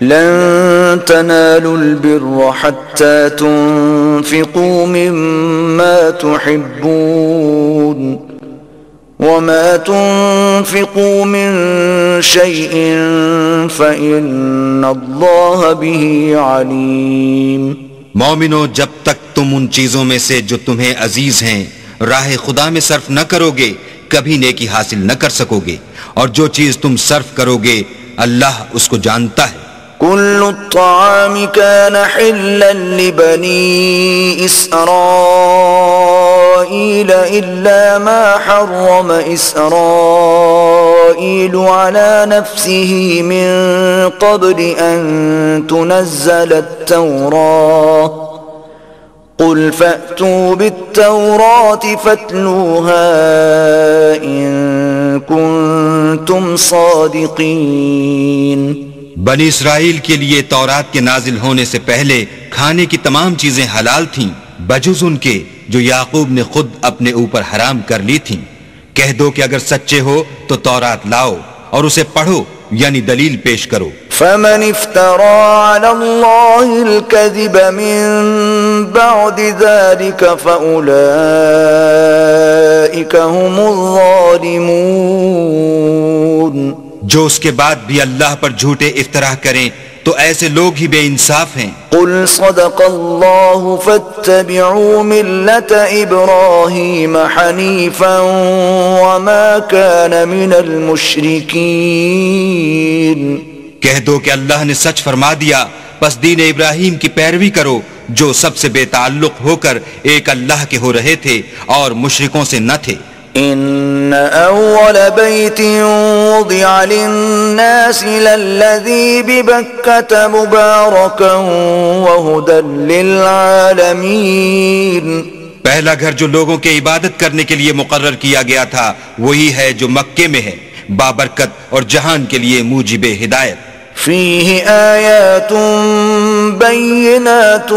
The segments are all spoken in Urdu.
لن تنالوا البر حتى تنفقوا مما تحبون وما تنفقوا من شيء فإن الله به عليم. مومنو، جب تک تم ان چیزوں میں سے جو تمہیں عزیز ہیں راہ خدا میں صرف نہ کرو گے کبھی نیکی حاصل نہ کر سکو گے، اور جو چیز تم صرف کرو گے اللہ اس کو جانتا ہے. كل الطعام كان حلا لبني إسرائيل إلا ما حرم إسرائيل على نفسه من قبل أن تنزل التوراة قل فأتوا بالتوراة فاتلوها إن كنتم صادقين. بنی اسرائیل کے لیے تورات کے نازل ہونے سے پہلے کھانے کی تمام چیزیں حلال تھیں بجز ان کے جو یعقوب نے خود اپنے اوپر حرام کر لی تھیں. کہہ دو کہ اگر سچے ہو تو تورات لاؤ اور اسے پڑھو، یعنی دلیل پیش کرو. فمن افترى على الله الكذب من بعد ذلك فأولئك هم الظالمون. جو اس کے بعد بھی اللہ پر جھوٹے افتراء کریں تو ایسے لوگ ہی بے انصاف ہیں. قل صدق اللہ فاتبعوا ملة ابراہیم حنیفا وما كان من المشرکین. کہہ دو کہ اللہ نے سچ فرما دیا، پس دین ابراہیم کی پیروی کرو جو سب سے بے تعلق ہو کر ایک اللہ کے ہو رہے تھے اور مشرکوں سے نہ تھے. ان اول بیت وضع للناس للذی ببکة مبارکا وہدى للعالمین. پہلا گھر جو لوگوں کے عبادت کرنے کے لیے مقرر کیا گیا تھا وہی ہے جو مکے میں ہے، بابرکت اور جہان کے لیے موجب ہدایت. فيه آيات بينات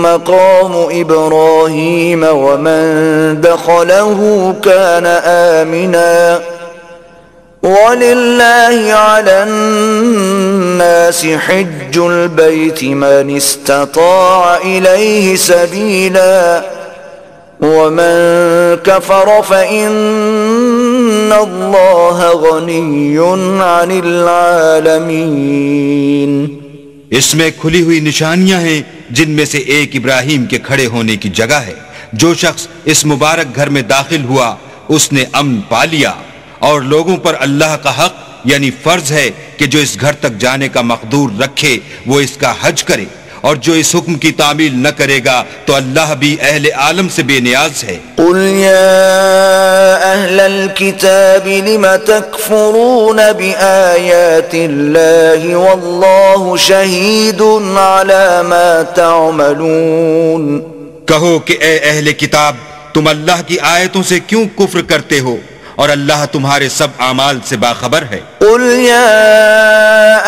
مقام إبراهيم ومن دخله كان آمنا ولله على الناس حج البيت من استطاع إليه سبيلا ومن كفر فإن الله غني عن العالمين. اس میں کھلی ہوئی نشانیاں ہیں جن میں سے ایک ابراہیم کے کھڑے ہونے کی جگہ ہے. جو شخص اس مبارک گھر میں داخل ہوا اس نے امن پا لیا، اور لوگوں پر اللہ کا حق یعنی فرض ہے کہ جو اس گھر تک جانے کا مقدور رکھے وہ اس کا حج کرے، اور جو اس حکم کی تعمیل نہ کرے گا تو اللہ بھی اہل عالم سے بے نیاز ہے. قل يا أهل الكتاب لم تكفرون بآيات الله والله شهيد على ما تعملون. کہو کہ اے اہل کتاب، تم اللہ کی آیتوں سے کیوں کفر کرتے ہو اور اللہ تمہارے سب اعمال سے باخبر ہے. قل يا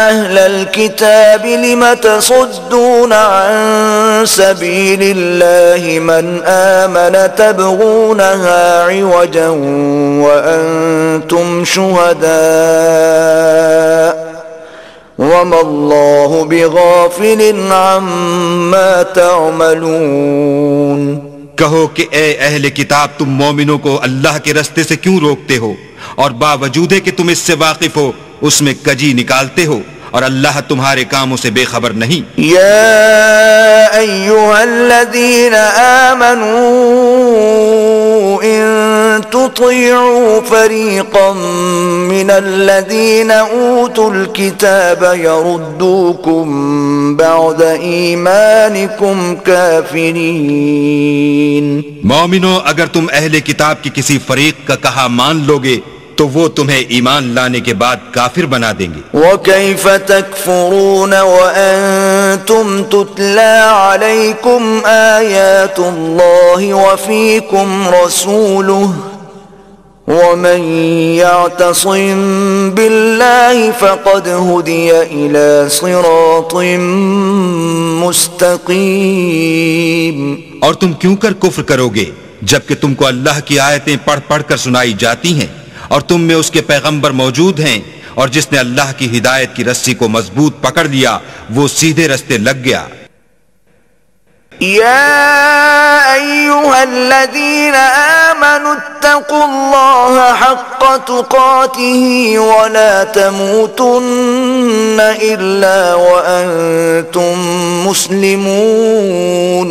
أهل الكتاب لم تصدون عن سبيل الله من آمن تبغونها عوجا وأنتم شهداء وما الله بغافل عما تعملون. کہو کہ اے اہل کتاب، تم مومنوں کو اللہ کے رستے سے کیوں روکتے ہو اور باوجود ہے کہ تم اس سے واقف ہو اس میں کجی نکالتے ہو، اور اللہ تمہارے کاموں سے بے خبر نہیں. یا ایھا الذین آمنوا ان تطیعوا فریقا من الذین اوتوا الکتاب یردوکم بعد ایمانکم کافرین. مومنو، اگر تم اہل کتاب کی کسی فریق کا کہا مان لوگے تو وہ تمہیں ایمان لانے کے بعد کافر بنا دیں گے. وَكَيْفَ تَكْفُرُونَ وَأَنْتُمْ تُتْلَى عَلَيْكُمْ آيَاتُ اللَّهِ وَفِيكُمْ رَسُولُهُ وَمَنْ يَعْتَصِمْ بِاللَّهِ فَقَدْ هُدِيَ إِلَى صِرَاطٍ مُسْتَقِيمٍ. اور تم کیوں کر کفر کرو گے جبکہ تم کو اللہ کی آیتیں پڑھ پڑھ کر سنائی جاتی ہیں اور تم میں اس کے پیغمبر موجود ہیں، اور جس نے اللہ کی ہدایت کی رسی کو مضبوط پکڑ لیا وہ سیدھے رستے لگ گیا۔ يا أيها الذين آمنوا اتقوا الله حق تقاته ولا تموتن إلا وأنتم مسلمون۔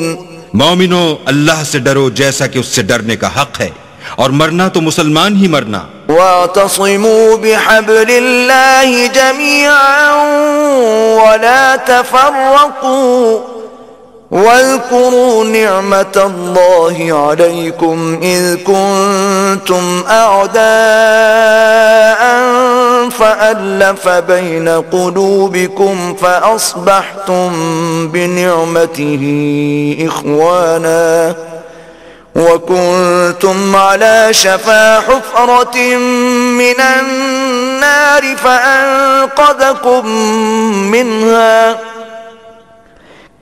مومنو، اللہ سے ڈرو جیسا کہ اس سے ڈرنے کا حق ہے، اور مرنا تو مسلمان ہی مرنا۔ واعتصموا بحبل الله جميعا ولا تفرقوا واذكروا نعمة الله عليكم إذ كنتم أعداء فألف بين قلوبكم فأصبحتم بنعمته إخوانا وكنتم على شفا حفرة من النار فأنقذكم منها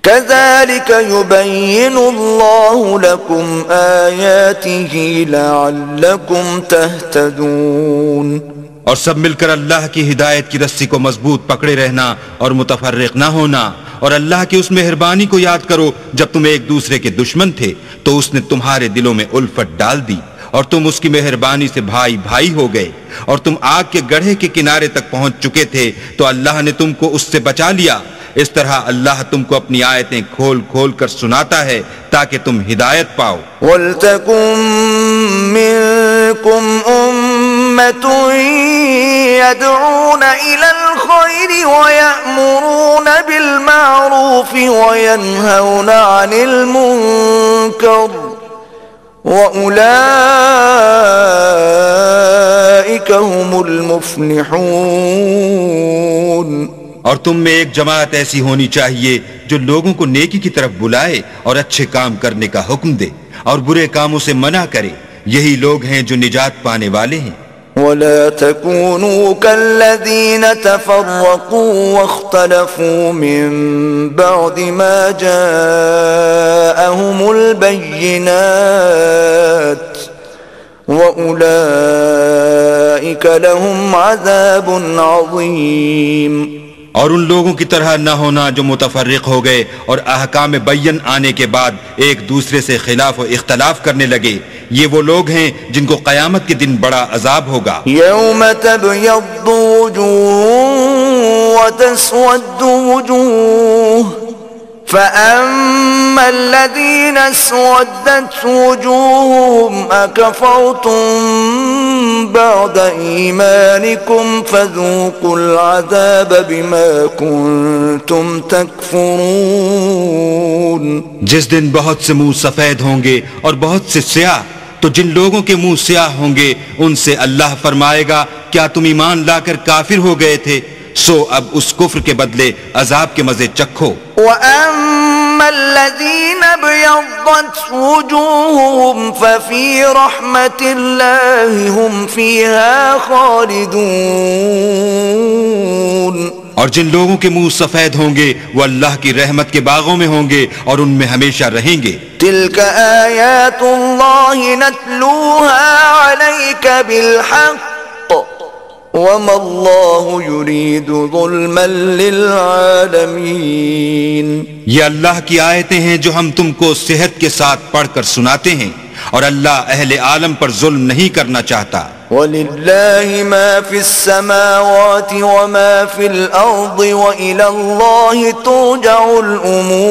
كذلك يبين الله لكم آياته لعلكم تهتدون۔ اور سب مل کر اللہ کی ہدایت کی رسی کو مضبوط پکڑے رہنا اور متفرق نہ ہونا، اور اللہ کی اس مہربانی کو یاد کرو جب تم ایک دوسرے کے دشمن تھے تو اس نے تمہارے دلوں میں الفت ڈال دی اور تم اس کی مہربانی سے بھائی بھائی ہو گئے، اور تم آگ کے گڑھے کے کنارے تک پہنچ چکے تھے تو اللہ نے تم کو اس سے بچا لیا۔ اس طرح اللہ تم کو اپنی آیتیں کھول کھول کر سناتا ہے تاکہ تم ہدایت پاؤ۔ وَلْتَكُن مِّنكُمْ أُمَّةٌ يَدْعُونَ إِلَى الْخَيْرِ وَيَأْمُرُونَ بِالْمَعْرُوفِ وَيَنْهَوْنَ عَنِ الْمُنكَرِ وَأُولَئِكَ هُمُ الْمُفْلِحُونَ۔ اور تم میں ایک جماعت ایسی ہونی چاہیے جو لوگوں کو نیکی کی طرف بلائے اور اچھے کام کرنے کا حکم دے اور برے کاموں سے منع کرے، یہی لوگ ہیں جو نجات پانے والے ہیں۔ وَلَا تَكُونُوا كَالَّذِينَ تَفَرَّقُوا وَاخْتَلَفُوا مِن بَعْدِ مَا جَاءَهُمُ الْبَيِّنَاتُ وَأُولَئِكَ لَهُمْ عَذَابٌ عَظِيمٌ۔ اور ان لوگوں کی طرح نہ ہونا جو متفرق ہو گئے اور احکام بین آنے کے بعد ایک دوسرے سے خلاف و اختلاف کرنے لگے، یہ وہ لوگ ہیں جن کو قیامت کے دن بڑا عذاب ہوگا۔ یوم تبیض وجوہ وتسود وجوہ فأما الذين اسودت وجوههم أكفرتم بعد إيمانكم فذوقوا العذاب بما كنتم تكفرون۔ جس دن بہت سے منہ سفید ہوں گے اور بہت سے سیاہ، تو جن لوگوں کے منہ سیاہ ہوں گے ان سے اللہ فرمائے گا کیا تم ایمان لا کر کافر ہو گئے تھے؟ سو اب اس کفر کے بدلے عذاب کے مزے چکھو۔ وَأَمَّا الَّذِينَ ابْيَضَّتْ وُجُوهُهُمْ فَفِي رَحْمَةِ اللَّهِ هُمْ فِيهَا خَالِدُونَ۔ اور جن لوگوں کے منہ سفید ہوں گے وہ اللہ کی رحمت کے باغوں میں ہوں گے اور ان میں ہمیشہ رہیں گے۔ تِلْكَ آيَاتُ اللَّهِ نَتْلُوهَا عَلَيْكَ بِالْحَقِّ وَمَا اللَّهُ يُرِيدُ ظُلْمًا لِلْعَالَمِينَ۔ یہ اللہ کی آیتیں ہیں جو ہم تم کو صحت کے ساتھ پڑھ کر سناتے ہیں، اور اللہ اہل عالم پر ظلم نہیں کرنا چاہتا۔ وَلِلَّهِ مَا فِي السَّمَاوَاتِ وَمَا فِي الْأَرْضِ وَإِلَى اللَّهِ تُرْجَعُ الْأُمُورُ۔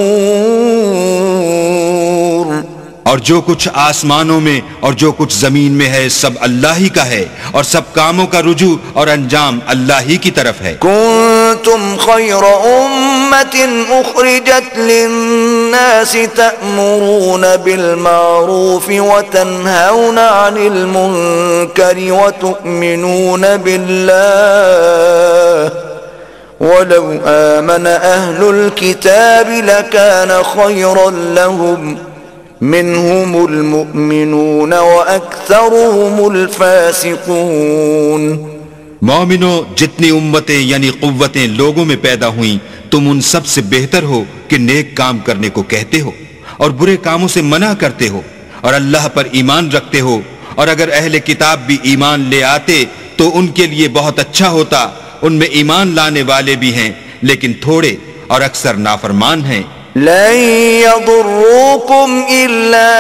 اور جو کچھ آسمانوں میں اور جو کچھ زمین میں ہے سب اللہ ہی کا ہے، اور سب کاموں کا رجوع اور انجام اللہ ہی کی طرف ہے۔ كنتم خير أمة أخرجت للناس تأمرون بالمعروف وتنهون عن المنكر وتؤمنون بالله ولو آمن أهل الكتاب لكان خيرا لهم منهم المؤمنون وأكثرهم الفاسقون۔ مومنو، جتنی امتیں یعنی قوتیں لوگوں میں پیدا ہوئیں تم ان سب سے بہتر ہو کہ نیک کام کرنے کو کہتے ہو اور برے کاموں سے منع کرتے ہو اور اللہ پر ایمان رکھتے ہو، اور اگر اہل کتاب بھی ایمان لے آتے تو ان کے لیے بہت اچھا ہوتا ان میں ایمان لانے والے بھی ہیں لیکن تھوڑے اور اکثر نافرمان ہیں۔ لن يضروكم إلا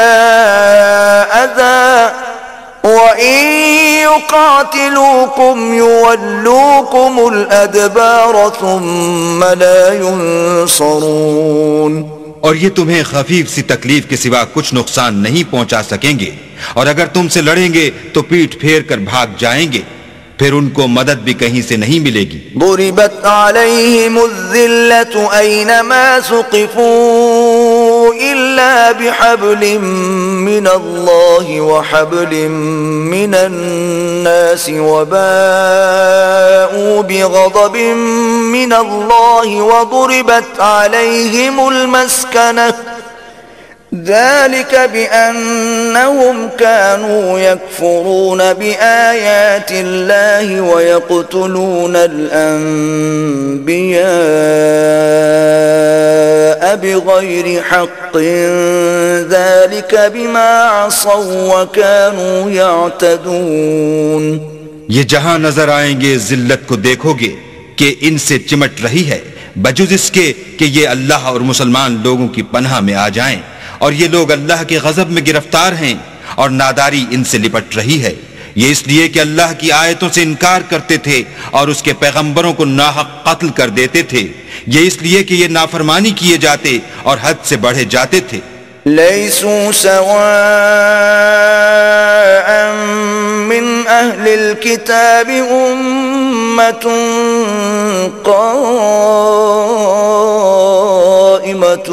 أذى وإن يقاتلوكم يولوكم الأدبار ثم لا ينصرون۔ اور یہ تمہیں خفیف سی تکلیف کے سوا کچھ نقصان نہیں پہنچا سکیں گے، اور اگر تم سے لڑیں گے تو پیٹھ پھیر کر بھاگ جائیں گے، پھر ان کو مدد بھی کہیں سے نہیں ملے گی۔ ضربت عليهم الذلة أينما ثقفوا إلا بحبل من الله وحبل من الناس وباءوا بغضب من الله وضربت عليهم المسكنة ذلك بأنهم كانوا يكفرون بآيات الله ويقتلون الأنبياء بغير حق ذلك بما عصوا وكانوا يعتدون۔ یہ جہاں نظر آئیں گے ذلت کو دیکھو گے کہ ان سے چمٹ رہی ہے بجز اس کے کہ یہ اللہ اور مسلمان لوگوں کی پناہ میں آ جائیں، اور یہ لوگ اللہ کے غضب میں گرفتار ہیں اور ناداری ان سے لپٹ رہی ہے۔ یہ اس لیے کہ اللہ کی آیتوں سے انکار کرتے تھے اور اس کے پیغمبروں کو ناحق قتل کر دیتے تھے، یہ اس لیے کہ یہ نافرمانی کیے جاتے اور حد سے بڑھے جاتے تھے۔ ليسوا سواء من أهل الكتاب أمة قائمة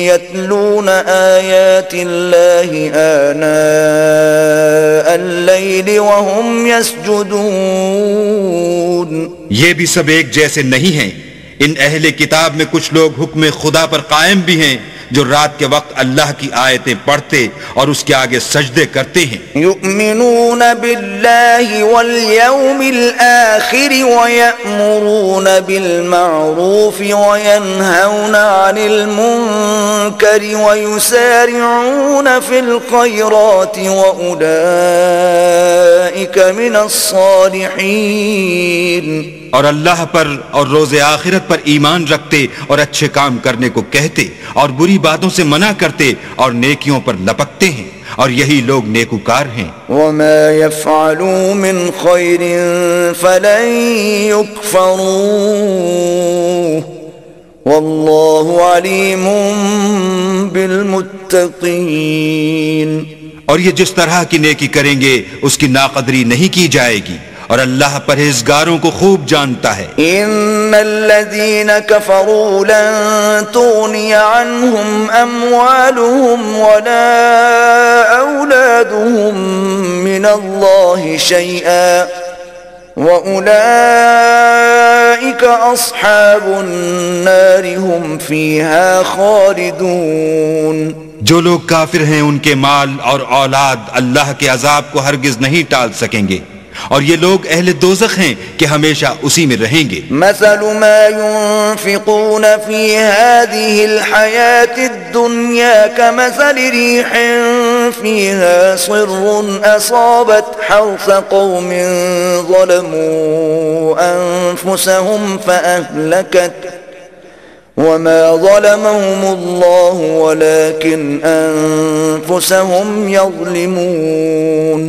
يتلون آيات الله آناء الليل وهم يسجدون۔ یہ بھی سب ایک جیسے نہیں ہیں، ان اہل کتاب میں کچھ لوگ حکم خدا پر قائم بھی ہیں جو رات کے وقت اللہ کی آیتیں پڑھتے اور اس کے آگے سجدے کرتے ہیں۔ یؤمنون باللہ والیوم الآخر ویأمرون بالمعروف وینہون عن المنکر ویسارعون فی الخیرات وأولئک من الصالحین۔ اور اللہ پر اور روز آخرت پر ایمان رکھتے اور اچھے کام کرنے کو کہتے اور بری باتوں سے منع کرتے اور نیکیوں پر لپکتے ہیں، اور یہی لوگ نیکوکار ہیں۔ وما يفعلوا من خير فلن يكفروه والله عليم بالمتقين۔ اور یہ جس طرح کی نیکی کریں گے اس کی ناقدری نہیں کی جائے گی، اور اللہ پرہیزگاروں کو خوب جانتا ہے۔ ان الذين كفروا لن تغني عنهم اموالهم ولا اولادهم من الله شيئا واولئك اصحاب النار هم فيها خالدون۔ جو لوگ کافر ہیں ان کے مال اور اولاد اللہ کے عذاب کو ہرگز نہیں ٹال سکیں گے، اور یہ لوگ اہل دوزخ ہیں کہ ہمیشہ اسی میں رہیں گے۔ مثل ما ينفقون في هذه الحياة الدنيا كمثل ريح فيها صر أصابت حرث قوم ظلموا أنفسهم فأهلكت وما ظلمهم الله ولكن أنفسهم يظلمون۔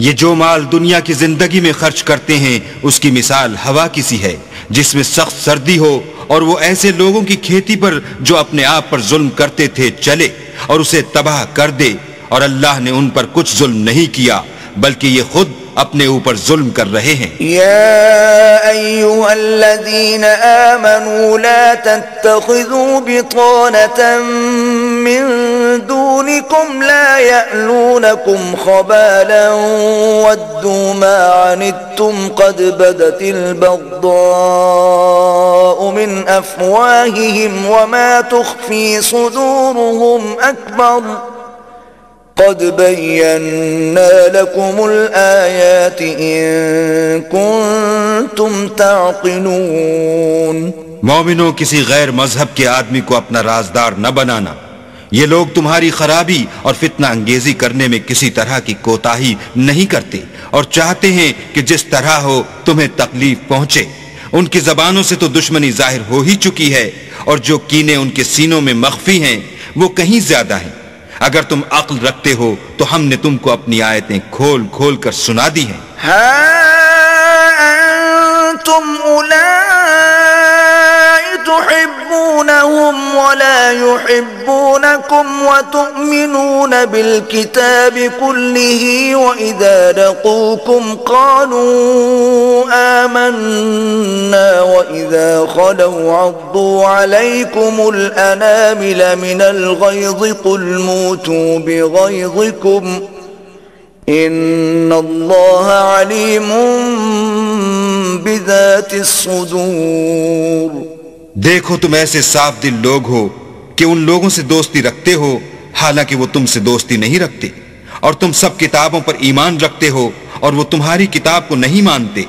یہ جو مال دنیا کی زندگی میں خرچ کرتے ہیں اس کی مثال ہوا کی سی ہے جس میں سخت سردی ہو، اور وہ ایسے لوگوں کی کھیتی پر جو اپنے آپ پر ظلم کرتے تھے چلے اور اسے تباہ کر دے، اور اللہ نے ان پر کچھ ظلم نہیں کیا بلکہ یہ خود اپنے اوپر ظلم کر رہے ہیں۔ یا ایھا الذین آمنوا لا تتخذوا بطانة من دونکم لا یألونکم خبالا ودوا ما عنتم قد بدت البغضاء من افواہہم وما تخفی صدورہم اکبر قد بينا لكم الآيات إن كنتم تعقلون۔ مومنوں، کسی غیر مذہب کے آدمی کو اپنا رازدار نہ بنانا، یہ لوگ تمہاری خرابی اور فتنہ انگیزی کرنے میں کسی طرح کی کوتاہی نہیں کرتے اور چاہتے ہیں کہ جس طرح ہو تمہیں تکلیف پہنچے، ان کی زبانوں سے تو دشمنی ظاہر ہو ہی چکی ہے، اور جو کینے ان کے سینوں میں مخفی ہیں وہ کہیں زیادہ ہیں۔ اگر تم عقل رکھتے ہو تو ہم نے تم کو اپنی آیتیں کھول کھول کر سنا دی ہیں۔ ہا انتم اولئک تحبونهم ولا يحبونكم وتؤمنون بالكتاب كله وإذا لقوكم قالوا آمنا وإذا خلوا عضوا عليكم الأنامل من الغيظ قل موتوا بغيظكم ان اللہ علیم بذات الصدور۔ دیکھو تم ایسے صاف دل لوگ ہو کہ ان لوگوں سے دوستی رکھتے ہو حالانکہ وہ تم سے دوستی نہیں رکھتے، اور تم سب کتابوں پر ایمان رکھتے ہو اور وہ تمہاری کتاب کو نہیں مانتے،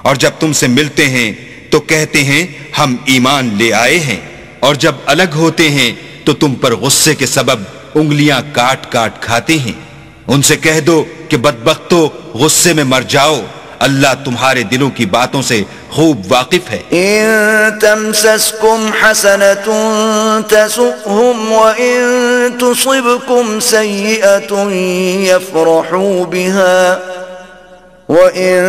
اور جب تم سے ملتے ہیں تو کہتے ہیں ہم ایمان لے آئے ہیں، اور جب الگ ہوتے ہیں تو تم پر غصے کے سبب انگلیاں کاٹ کاٹ کھاتے ہیں۔ ان سے کہہ دو کہ بدبختو غصے میں مر جاؤ، اللہ تمہارے دلوں کی باتوں سے خوب واقف ہے۔ ان تمسسکم حسنۃ تسؤہم وان تصبکم سیئۃ یفرحوا بها وَإِن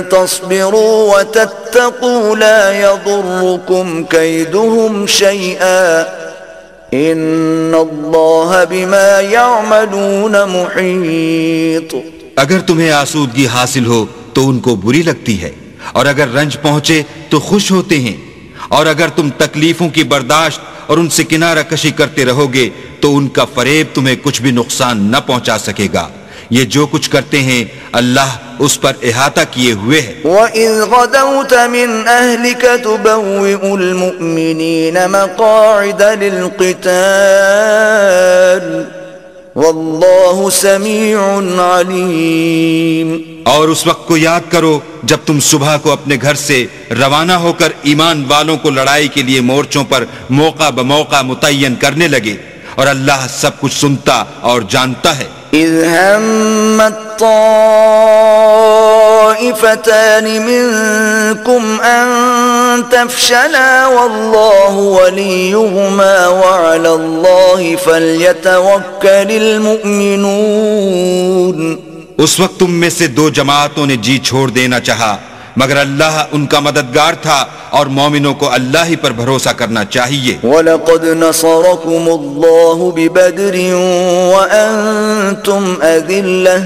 تَصْبِرُوا وَتَتَّقُوا لَا يَضُرُّكُمْ كَيْدُهُمْ شَيْئًا إِنَّ اللَّهَ بِمَا يَعْمَلُونَ مُحِيطٌ۔ اگر تمہیں آسودگی حاصل ہو تو ان کو بری لگتی ہے، اور اگر رنج پہنچے تو خوش ہوتے ہیں، اور اگر تم تکلیفوں کی برداشت اور ان سے کنارہ کشی کرتے رہو گے تو ان کا فریب تمہیں کچھ بھی نقصان نہ پہنچا سکے گا۔ یہ جو کچھ کرتے ہیں اللہ اس پر احاطہ کیے ہوئے ہے۔ وَإِذْ غَدَوْتَ مِنْ أَهْلِكَ تُبَوِّئُ الْمُؤْمِنِينَ مَقَاعِدَ لِلْقِتَالِ وَاللَّهُ سَمِيعٌ عَلِيمٌ۔ اور اس وقت کو یاد کرو جب تم صبح کو اپنے گھر سے روانہ ہو کر ایمان والوں کو لڑائی کے لیے مورچوں پر موقع بموقع متعین کرنے لگے، اور اللہ سب کچھ سنتا اور جانتا ہے۔ اذ همت طائفتان منكم ان تفشلا والله وليهما وعلى الله فليتوكل المؤمنون۔ اس وقت تم میں سے دو جماعتوں نے جی چھوڑ دینا چاہا، مگر اللہ ان کا مددگار تھا اور مومنوں کو اللہ ہی پر بھروسہ کرنا چاہیے۔ وَلَقَدْ نَصَرَكُمُ اللَّهُ بِبَدْرٍ وَأَنْتُمْ أَذِلَّةٌ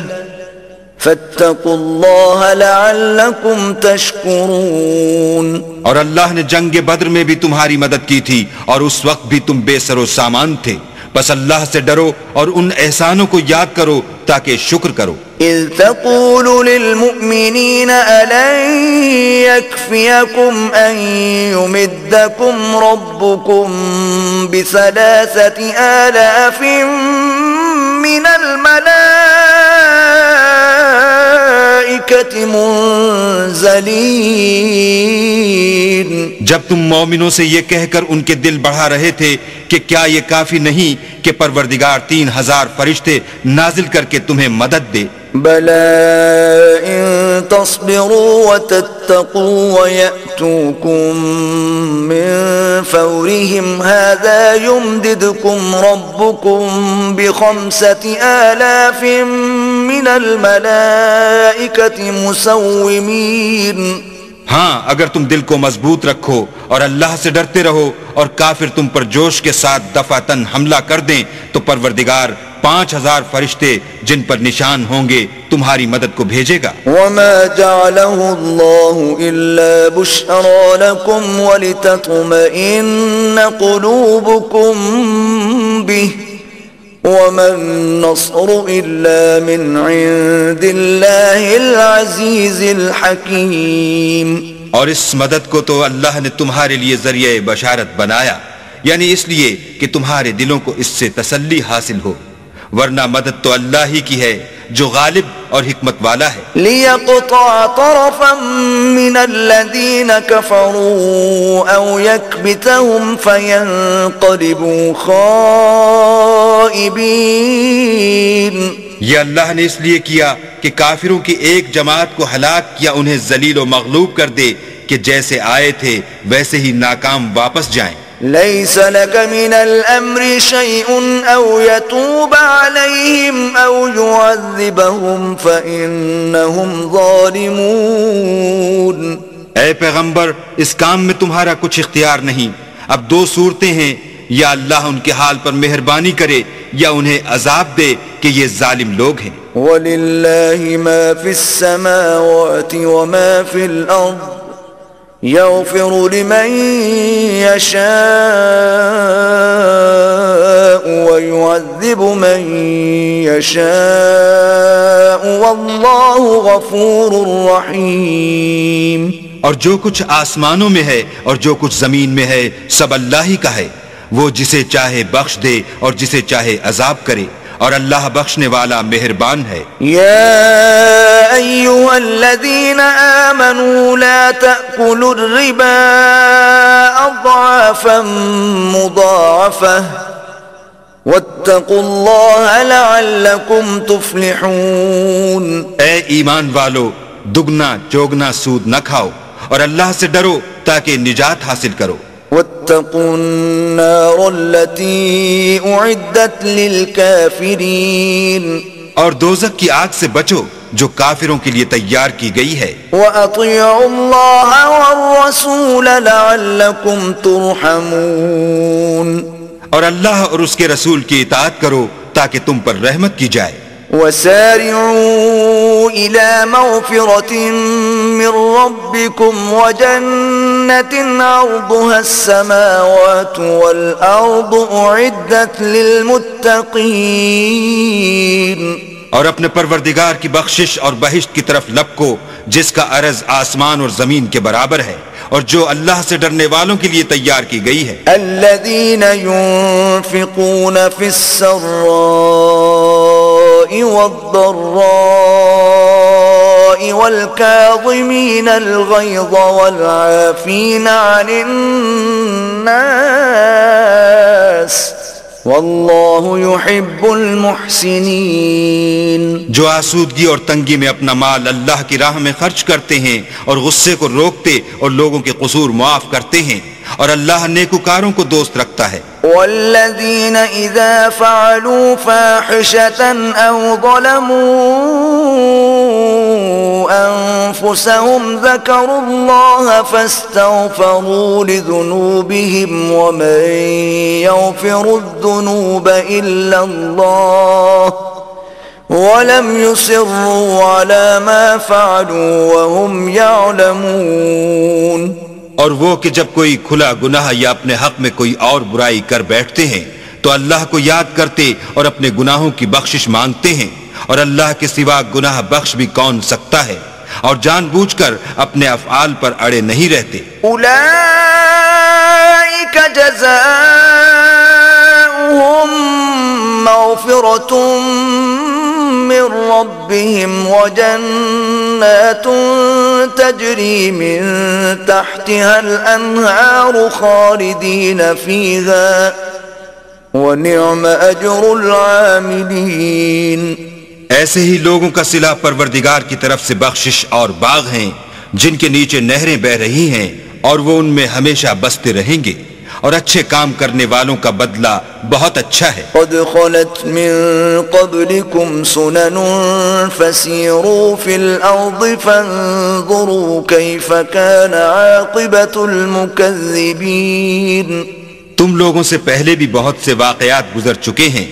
فَاتَّقُوا اللَّهَ لَعَلَّكُمْ تَشْكُرُونَ۔ اور اللہ نے جنگ بدر میں بھی تمہاری مدد کی تھی اور اس وقت بھی تم بے سر و سامان تھے، بس اللہ سے ڈرو اور ان احسانوں کو یاد کرو تاکہ شکر کرو۔ اذ تقول للمؤمنین ألن يكفيكم ان يمدكم ربكم ب3,000 من الملائكة منزلین۔ جب تم مومنوں سے یہ کہہ کر ان کے دل بڑھا رہے تھے کہ کیا یہ کافی نہیں کہ پروردگار 3,000 فرشتے نازل کر کے تمہیں مدد دے؟ بَلَا إِن تَصْبِرُوا وَتَتَّقُوا وَيَأْتُوكُم مِّن فَوْرِهِمْ هَذَا يُمْدِدْكُمْ رَبُّكُم ب5,000 مِّنَ الْمَلَائِكَةِ مُسَوِّمِينَ۔ ہاں اگر تم دل کو مضبوط رکھو اور اللہ سے ڈرتے رہو اور کافر تم پر جوش کے ساتھ دفعتاً حملہ کر دیں تو پروردگار 5,000 فرشتے جن پر نشان ہوں گے تمہاری مدد کو بھیجے گا۔ وَمَا جَعَلَهُ اللَّهُ إِلَّا بُشْرَى لَكُمْ وَلِتَطْمَئِنَّ قُلُوبُكُمْ بِهِ وَمَا النَّصْرُ إِلَّا مِنْ عِنْدِ اللَّهِ الْعَزِيزِ الْحَكِيمِ۔ اور اس مدد کو تو اللہ نے تمہارے لیے ذریعہ بشارت بنایا، یعنی اس لیے کہ تمہارے دلوں کو اس سے تسلی حاصل ہو، ورنہ مدد تو اللہ ہی کی ہے جو غالب اور حکمت والا ہے۔ لِيَقْطَعَ طَرَفًا مِّنَ الَّذِينَ كَفَرُوا أَوْ يَكْبِتَهُمْ فَيَنقَلِبُوا خَائِبِينَ۔ یہ اللہ نے اس لیے کیا کہ کافروں کی ایک جماعت کو ہلاک یا انہیں ذلیل و مغلوب کر دے کہ جیسے آئے تھے ویسے ہی ناکام واپس جائیں۔ ليس لك من الأمر شيء أو يتوب عليهم أو يعذبهم فإنهم ظالمون۔ اے پیغمبر اس کام میں تمہارا کچھ اختیار نہیں۔ اب دو صورتیں ہیں، یا اللہ ان کے حال پر مہربانی کرے یا انہیں عذاب دے کہ یہ ظالم لوگ ہیں۔ وَلِلَّهِ مَا فِي السَّمَاوَاتِ وَمَا فِي الْأَرْضِ يَغْفِرُ لِمَن يَشَاءُ وَيُعَذِّبُ مَن يَشَاءُ وَاللَّهُ غَفُورٌ رَحِيمٌ۔ اور جو کچھ آسمانوں میں ہے اور جو کچھ زمین میں ہے سب اللہ ہی کا ہے، وہ جسے چاہے بخش دے اور جسے چاہے عذاب کرے، اور اللہ بخشنے والا مہربان ہے۔ یا ایھا الذین آمنوا لا تأکلوا الربا اضعافا مضاعفة واتقوا اللہ لعلکم تفلحون۔ اے ایمان والو، دگنا چوگنا سود نہ کھاؤ اور اللہ سے ڈرو تاکہ نجات حاصل کرو۔ واتقوا النار التي اعدت للكافرين، اور دوزخ کی آگ سے بچو جو کافروں کے لیے تیار کی گئی ہے۔ واطیعوا اللہ والرسول لعلکم ترحمون، اور اللہ اور اس کے رسول کی اطاعت کرو تاکہ تم پر رحمت کی جائے۔ وسارعوا إلى مغفرة من ربكم وجنة عرضها السماوات والأرض أعدت للمتقين۔ اور اپنے پروردگار کی بخشش اور بہشت کی طرف لپکو جس کا عرض آسمان اور زمین کے برابر ہے، اور جو اللہ سے ڈرنے والوں کے لیے تیار کی گئی ہے۔ الذين ينفقون في السراء والضراء والكاظمين الغيظ والعافين عن الناس واللہ يحب المحسنین۔ جو آسودگی اور تنگی میں اپنا مال اللہ کی راہ میں خرچ کرتے ہیں اور غصے کو روکتے اور لوگوں کے قصور معاف کرتے ہیں، اور اللہ نیکوکاروں کو دوست رکھتا ہے۔ والذین اذا فعلوا فاحشة او ظلموا انفسهم ذکروا اللہ فاستغفروا لذنوبهم ومن يغفر الذنوب الا اللہ ولم يصروا على ما فعلوا وهم يعلمون۔ اور وہ کہ جب کوئی کھلا گناہ یا اپنے حق میں کوئی اور برائی کر بیٹھتے ہیں تو اللہ کو یاد کرتے اور اپنے گناہوں کی بخشش مانگتے ہیں، اور اللہ کے سوا گناہ بخش بھی کون سکتا ہے، اور جان بوجھ کر اپنے افعال پر اڑے نہیں رہتے۔ اولئک جزاؤہم مغفرۃ من ربهم وجنات تجری من تحتها الانہار خالدین فیہا ونعم اجر العاملین۔ ایسے ہی لوگوں کا صلہ پروردگار کی طرف سے بخشش اور باغ ہیں جن کے نیچے نہریں بہ رہی ہیں، اور وہ ان میں ہمیشہ بستے رہیں گے، اور اچھے کام کرنے والوں کا بدلہ بہت اچھا ہے۔ قد خلت من قبلكم سنن فسيروا في الأرض فانظروا كيف كان عاقبة المكذبين۔ تم لوگوں سے پہلے بھی بہت سے واقعات گزر چکے ہیں،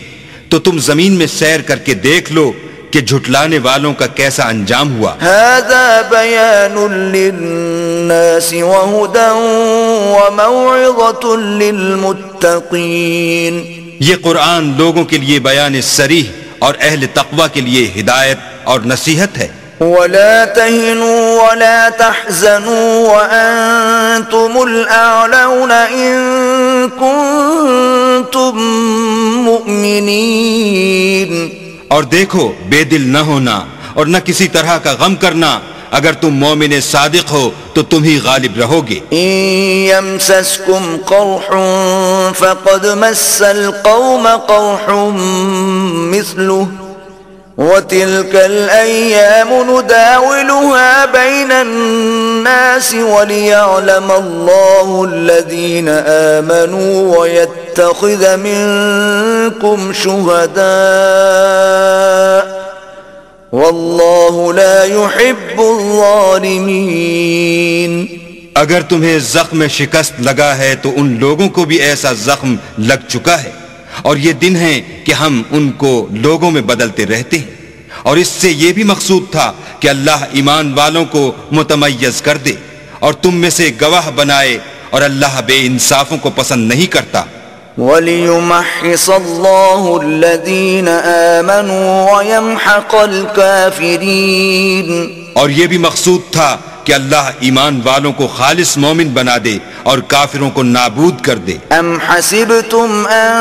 تو تم زمین میں سیر کر کے دیکھ لو کہ جھٹلانے والوں کا کیسا انجام ہوا۔ هذا بيان للناس وهدى وموعظة للمتقين۔ یہ قرآن لوگوں کے لیے بیان صریح اور اہل تقوی کے لیے ہدایت اور نصیحت ہے۔ ولا تهنوا ولا تحزنوا وأنتم الأعلون إن كنتم مؤمنين۔ اور دیکھو بے دل نہ ہونا اور نہ کسی طرح کا غم کرنا، اگر تم مومن صادق ہو تو تم ہی غالب رہو گے۔ إن يمسسكم قرح فقد مس القوم قرح مثله وتلك الأيام نداولها بين الناس وليعلم الله الذين آمنوا ويتخذ منكم شهداء والله لا يحب الظالمين. اگر تمہیں زخم شکست لگا ہے تو ان لوگوں کو بھی ایسا زخم لگ چکا ہے، اور یہ دن ہیں کہ ہم ان کو لوگوں میں بدلتے رہتے ہیں، اور اس سے یہ بھی مقصود تھا کہ اللہ ایمان والوں کو متمیز کر دے اور تم میں سے گواہ بنائے، اور اللہ بے انصافوں کو پسند نہیں کرتا. وَلِيُمَحِّصَ اللَّهُ الَّذِينَ آمَنُوا وَيَمْحَقَ الْكَافِرِينَ. اور یہ بھی مقصود تھا کہ اللہ ایمان والوں کو خالص مومن بنا دے اور کافروں کو نابود کر دے. ام حسبتم ان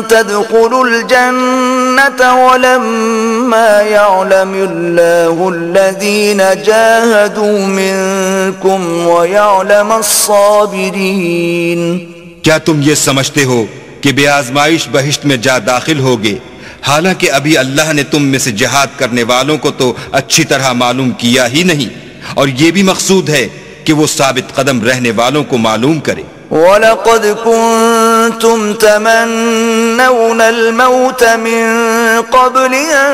تدخلوا الجنة ولما يعلم الله الذين جاهدوا منكم ويعلم الصابرين. کیا تم یہ سمجھتے ہو کہ بے آزمائش بہشت میں جا داخل ہوگے، حالانکہ ابھی اللہ نے تم میں سے جہاد کرنے والوں کو تو اچھی طرح معلوم کیا ہی نہیں، اور یہ بھی مقصود ہے کہ وہ ثابت قدم رہنے والوں کو معلوم کرے. وَلَقَدْ كُنْتُمْ تَمَنَّوْنَ الْمَوْتَ مِنْ قَبْلِ أَنْ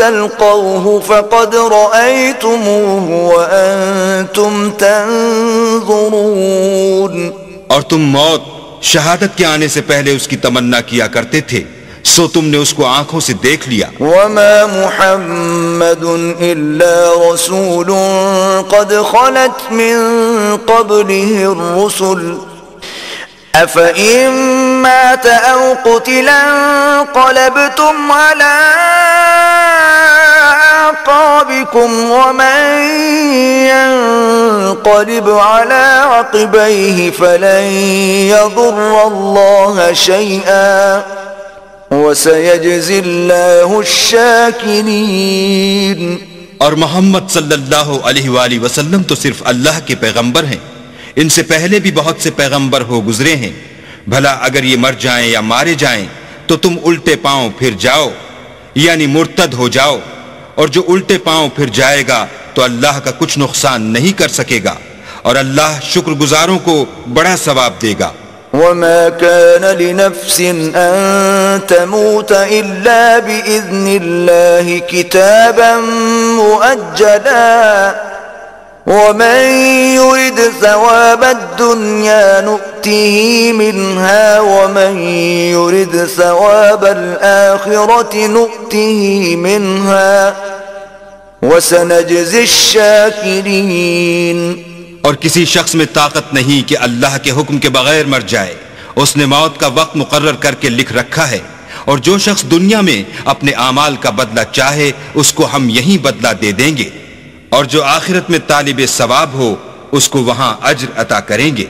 تَلْقَوْهُ فَقَدْ رَأَيْتُمُوهُ وَأَنْتُمْ تَنْظُرُونَ. اور تم موت شہادت کے آنے سے پہلے اس کی تمنا کیا کرتے تھے، سو تم نے اس کو آنکھوں سے دیکھ لیا. وَمَا مُحَمَّدٌ إِلَّا رَسُولٌ قَدْ خَلَتْ مِن قَبْلِهِ الرُّسُلُ أَفَإِن مَّاتَ أَوْ قُتِلَ انقَلَبْتُمْ عَلَىٰ أَعْقَابِكُمْ وَمَن يَنقَلِبْ عَلَىٰ عَقِبَيْهِ فَلَن يَضُرَّ اللَّهَ شَيْئًا وَسَيَجْزِي اللَّهُ الشَّاكِرِينَ. اور محمد صلی اللہ علیہ وآلہ وسلم تو صرف اللہ کے پیغمبر ہیں، ان سے پہلے بھی بہت سے پیغمبر ہو گزرے ہیں. بھلا اگر یہ مر جائیں یا مارے جائیں تو تم الٹے پاؤں پھر جاؤ، یعنی مرتد ہو جاؤ، اور جو الٹے پاؤں پھر جائے گا تو اللہ کا کچھ نقصان نہیں کر سکے گا، اور اللہ شکر گزاروں کو بڑا ثواب دے گا. وَمَا كَانَ لِنَفْسٍ أَن تَمُوتَ إِلَّا بِإِذْنِ اللَّهِ كِتَابًا مُؤَجَّلًا وَمَن يُرِدْ ثَوَابَ الدُّنْيَا نُؤْتِهِ مِنْهَا وَمَن يُرِدْ ثَوَابَ الْآخِرَةِ نُؤْتِهِ مِنْهَا وَسَنَجْزِي الشَّاكِرِينَ. اور کسی شخص میں طاقت نہیں کہ اللہ کے حکم کے بغیر مر جائے، اس نے موت کا وقت مقرر کر کے لکھ رکھا ہے، اور جو شخص دنیا میں اپنے اعمال کا بدلہ چاہے اس کو ہم یہیں بدلہ دے دیں گے، اور جو آخرت میں طالب ثواب ہو اس کو وہاں اجر عطا کریں گے،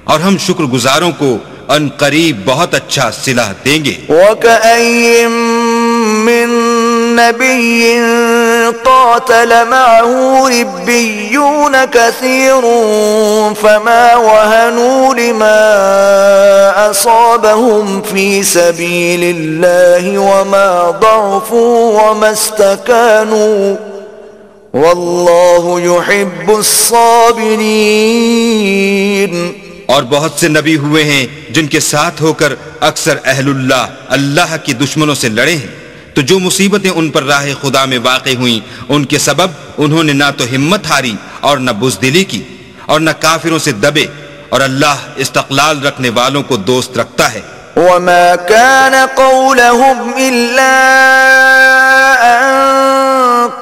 اور ہم شکر گزاروں کو ان قریب بہت اچھا صلہ دیں گے. وَكَأَيٍّ مِّن نَّبِيٍّ قَاتَلَ مَعَهُ رِبِّيُّونَ كَثِيرٌ فَمَا وَهَنُوا لِمَا أَصَابَهُمْ فِي سَبِيلِ اللَّهِ وَمَا ضَعُفُوا وَمَا اسْتَكَانُوا وَاللَّهُ يُحِبُّ الصَّابِرِينَ. اور بہت سے نبی ہوئے ہیں جن کے ساتھ ہو کر اکثر اہل اللہ کی دشمنوں سے لڑے ہیں، تو جو مصیبتیں ان پر راہ خدا میں واقع ہوئیں ان کے سبب انہوں نے نہ تو ہمت ہاری اور نہ بزدلی کی اور نہ کافروں سے دبے، اور اللہ استقلال رکھنے والوں کو دوست رکھتا ہے. وَمَا كَانَ قَوْلَهُمْ إِلَّا أَن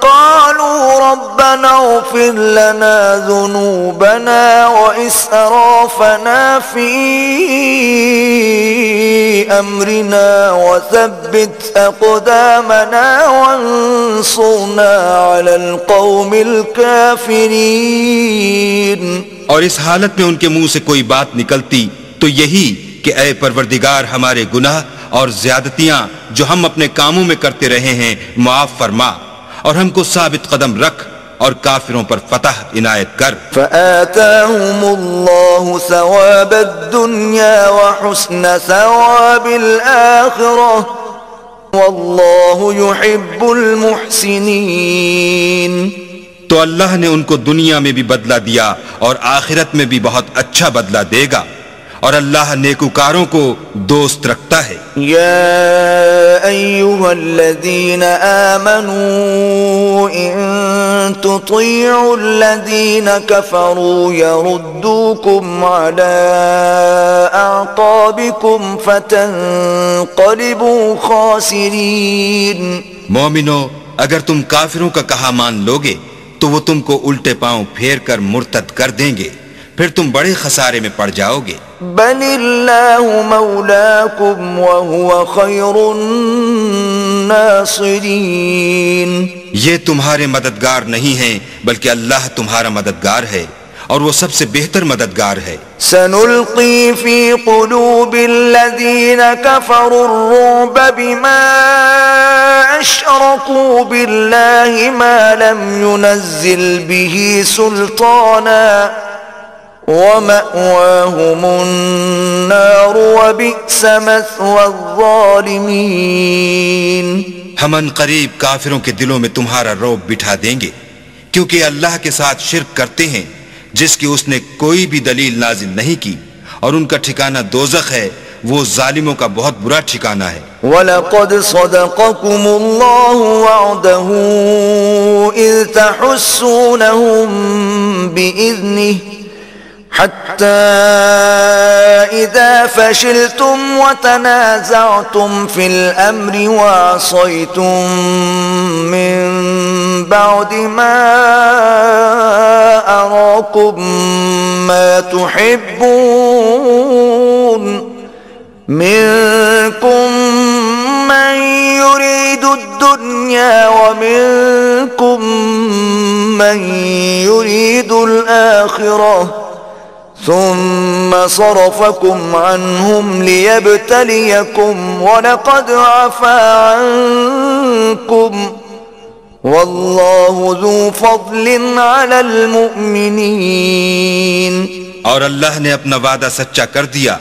قَالُوا رَبَّنَا اغْفِرْ لَنَا ذُنُوبَنَا وَإِسْرَافَنَا فِي أَمْرِنَا وَثَبِّتْ أَقْدَامَنَا وَانصُرْنَا عَلَى الْقَوْمِ الْكَافِرِينَ. اور اس حالت میں ان کے منہ سے کوئی بات نکلتی تو یہی کہ اے پروردگار ہمارے گناہ اور زیادتیاں جو ہم اپنے کاموں میں کرتے رہے ہیں معاف فرما، اور ہم کو ثابت قدم رکھ اور کافروں پر فتح عنایت کر. فآتاهم الله ثواب الدنيا وحسن ثواب الآخرة واللہ يحب المحسنین. تو اللہ نے ان کو دنیا میں بھی بدلہ دیا اور آخرت میں بھی بہت اچھا بدلہ دے گا، اور اللہ نیکوکاروں کو دوست رکھتا ہے. یا ایہا الذین آمنوا ان تطیعوا الذین کفروا یردوکم علی اعقابکم فتنقلبوا خاسرین. مومنو، اگر تم کافروں کا کہا مان لوگے تو وہ تم کو الٹے پاؤں پھیر کر مرتد کر دیں گے، پھر تم بڑے خسارے میں پڑ جاؤ گے. بل اللہ مولاکم وہو خیر الناصرین. یہ تمہارے مددگار نہیں ہیں بلکہ اللہ تمہارا مددگار ہے اور وہ سب سے بہتر مددگار ہے. سنلقی فی قلوب الذین کفروا الرعب بما اشرکوا باللہ ما لم ينزل به سلطانا ومأواهم النار وبئس مثوى الظالمین. ہم ان قریب کافروں کے دلوں میں تمہارا رعب بٹھا دیں گے، کیونکہ اللہ کے ساتھ شرک کرتے ہیں جس کی اس نے کوئی بھی دلیل نازل نہیں کی، اور ان کا ٹھکانہ دوزخ ہے، وہ ظالموں کا بہت برا ٹھکانہ ہے. وَلَقَدْ صَدَقَكُمُ اللَّهُ وَعْدَهُ إِذْ تَحُسُّونَهُم بِإِذْنِهِ حَتَّى إِذَا فَشِلْتُمْ وَتَنَازَعْتُمْ فِي الْأَمْرِ وَعَصَيْتُمْ مِنْ بَعْدِ مَا أَرَاكُمْ مَا تُحِبُّونَ مِنْكُمْ مَنْ يُرِيدُ الدُّنْيَا وَمِنْكُمْ مَنْ يُرِيدُ الْآخِرَةَ ثم صرفكم عنهم ليبتليكم ولقد عفا عنكم والله ذو فضل على المؤمنين. اور اللہ نے اپنا وعدہ سچا کر دیا،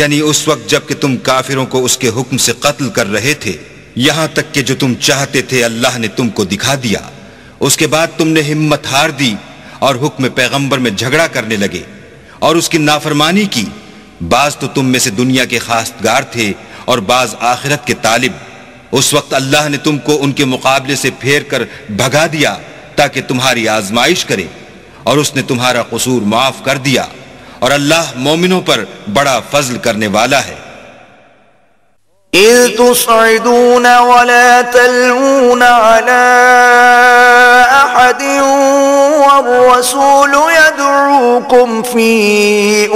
یعنی اس وقت جب کہ تم کافروں کو اس کے حکم سے قتل کر رہے تھے، یہاں تک کہ جو تم چاہتے تھے اللہ نے تم کو دکھا دیا. اس کے بعد تم نے ہمت ہار دی اور حکم پیغمبر میں جھگڑا کرنے لگے اور اس کی نافرمانی کی. بعض تو تم میں سے دنیا کے خواستگار تھے اور بعض آخرت کے طالب. اس وقت اللہ نے تم کو ان کے مقابلے سے پھیر کر بھگا دیا تاکہ تمہاری آزمائش کرے، اور اس نے تمہارا قصور معاف کر دیا، اور اللہ مومنوں پر بڑا فضل کرنے والا ہے. اذ تصعدون ولا تلوون على احد والرسول يدعوكم في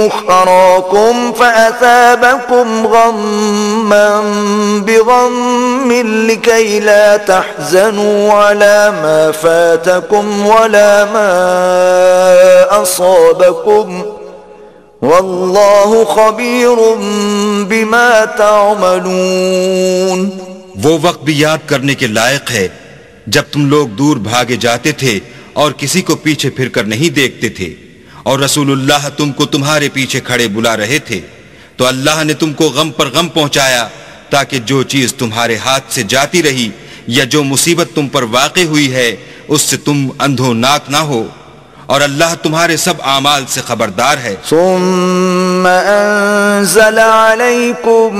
اخراكم فاثابكم غما بغم لكي لا تحزنوا على ما فاتكم ولا ما اصابكم واللہ خبیر بما تعملون. وہ وقت بھی یاد کرنے کے لائق ہے جب تم لوگ دور بھاگے جاتے تھے اور کسی کو پیچھے پھر کر نہیں دیکھتے تھے، اور رسول اللہ تم کو تمہارے پیچھے کھڑے بلا رہے تھے، تو اللہ نے تم کو غم پر غم پہنچایا تاکہ جو چیز تمہارے ہاتھ سے جاتی رہی یا جو مصیبت تم پر واقع ہوئی ہے اس سے تم اندھوناک نہ ہو، اور اللہ تمہارے سب اعمال سے خبردار ہے. ثم انزل عليكم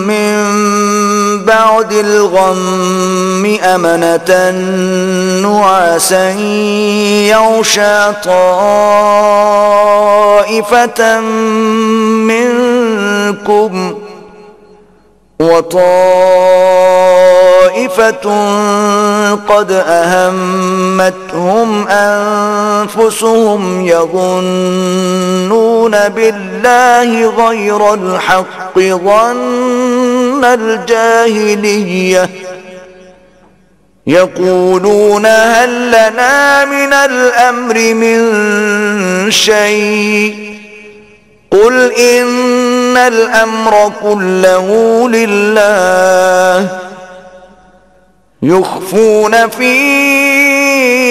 من بعد الغم امنة نعاسا يغشى طائفة منكم وطائفة قد أهمتهم أنفسهم يظنون بالله غير الحق ظن الجاهلية يقولون هل لنا من الأمر من شيء قل إن الأمر كله لله يخفون في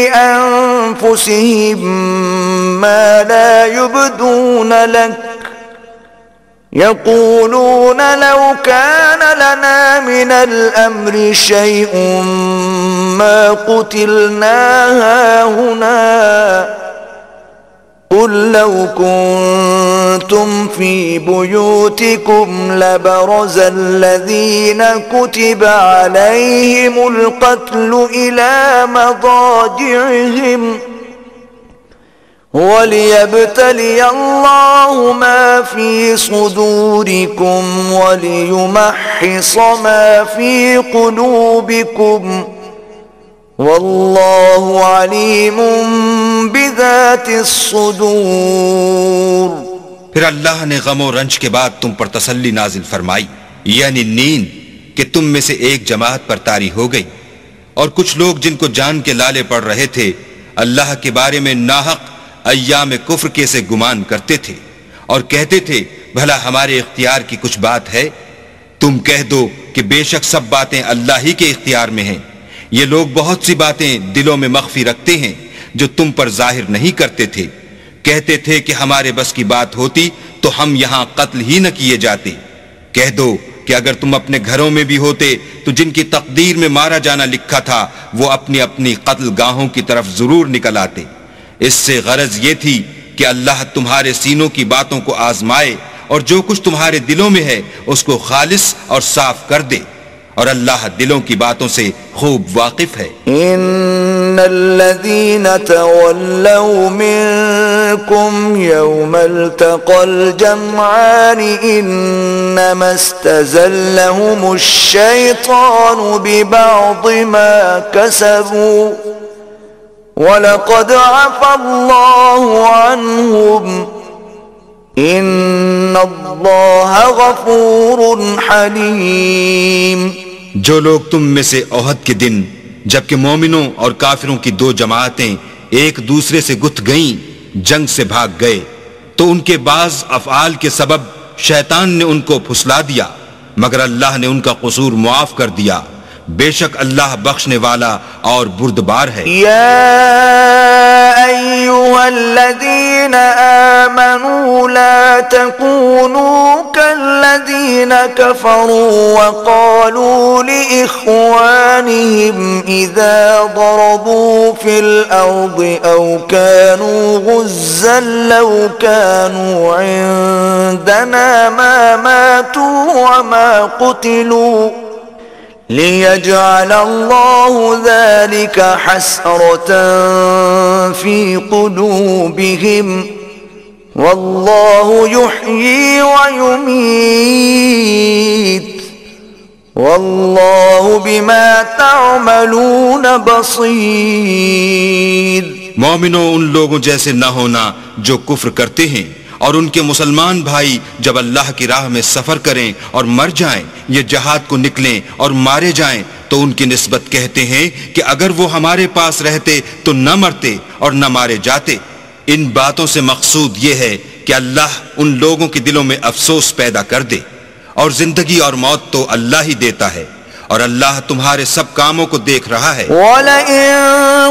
أنفسهم ما لا يبدون لك يقولون لو كان لنا من الأمر شيء ما قتلنا هاهنا قل لو كنتم في بيوتكم لبرز الذين كتب عليهم القتل إلى مضاجعهم وَلِيَبْتَلِيَ اللَّهُ مَا فِي صُدُورِكُمْ وَلِيُمَحِّصَ مَا فِي قُلُوبِكُمْ وَاللَّهُ عَلِيمٌ بِذَاتِ الصُّدُورِ۔ پھر اللہ نے غم و رنج کے بعد تم پر تسلی نازل فرمائی، یعنی نیند، کہ تم میں سے ایک جماعت پر طاری ہو گئی، اور کچھ لوگ جن کو جان کے لالے پڑ رہے تھے اللہ کے بارے میں ناحق ایام کفر کے سے گمان کرتے تھے اور کہتے تھے بھلا ہمارے اختیار کی کچھ بات ہے؟ تم کہہ دو کہ بے شک سب باتیں اللہ ہی کے اختیار میں ہیں۔ یہ لوگ بہت سی باتیں دلوں میں مخفی رکھتے ہیں جو تم پر ظاہر نہیں کرتے تھے۔ کہتے تھے کہ ہمارے بس کی بات ہوتی تو ہم یہاں قتل ہی نہ کیے جاتے۔ کہہ دو کہ اگر تم اپنے گھروں میں بھی ہوتے تو جن کی تقدیر میں مارا جانا لکھا تھا وہ اپنی اپنی قتل گاہوں کی طرف ضرور نکل آتے۔ اس سے غرض یہ تھی کہ اللہ تمہارے سینوں کی باتوں کو آزمائے اور جو کچھ تمہارے دلوں میں ہے اس کو خالص اور صاف کر دے، اور اللہ دلوں کی باتوں سے خوب واقف ہے۔ ان الذين تولوا منكم يوم التقى الجمعان انما استزلهم الشيطان ببعض ما كسبوا وَلَقَدْ عَفَا اللَّهُ عَنْهُمْ إِنَّ اللَّهَ غَفُورٌ حَلِيمٌ۔ جو لوگ تم میں سے احد کے دن جبکہ مومنوں اور کافروں کی دو جماعتیں ایک دوسرے سے گتھ گئیں جنگ سے بھاگ گئے تو ان کے بعض افعال کے سبب شیطان نے ان کو پھسلا دیا، مگر اللہ نے ان کا قصور معاف کر دیا، بے شک اللہ بخشنے والا اور بردبار ہے۔ یا ایھا الذین آمنوا لا تکونوا کالذین کفروا وقالوا لإخوانهم اذا ضربوا في الارض او كانوا غزا لو كانوا عندنا ما ماتوا وما قتلوا لِيَجْعَلَ اللَّهُ ذَلِكَ حَسْرَةً فِي قُلُوبِهِمْ وَاللَّهُ يُحْيِي وَيُمِيتُ وَاللَّهُ بِمَا تَعْمَلُونَ بَصِيرٌ۔ مومنوں، ان لوگوں جیسے نہ ہونا جو کفر کرتے ہیں، اور ان کے مسلمان بھائی جب اللہ کی راہ میں سفر کریں اور مر جائیں یا جہاد کو نکلیں اور مارے جائیں تو ان کی نسبت کہتے ہیں کہ اگر وہ ہمارے پاس رہتے تو نہ مرتے اور نہ مارے جاتے۔ ان باتوں سے مقصود یہ ہے کہ اللہ ان لوگوں کے دلوں میں افسوس پیدا کر دے، اور زندگی اور موت تو اللہ ہی دیتا ہے، اور اللہ تمہارے سب کاموں کو دیکھ رہا ہے۔ وَلَئِن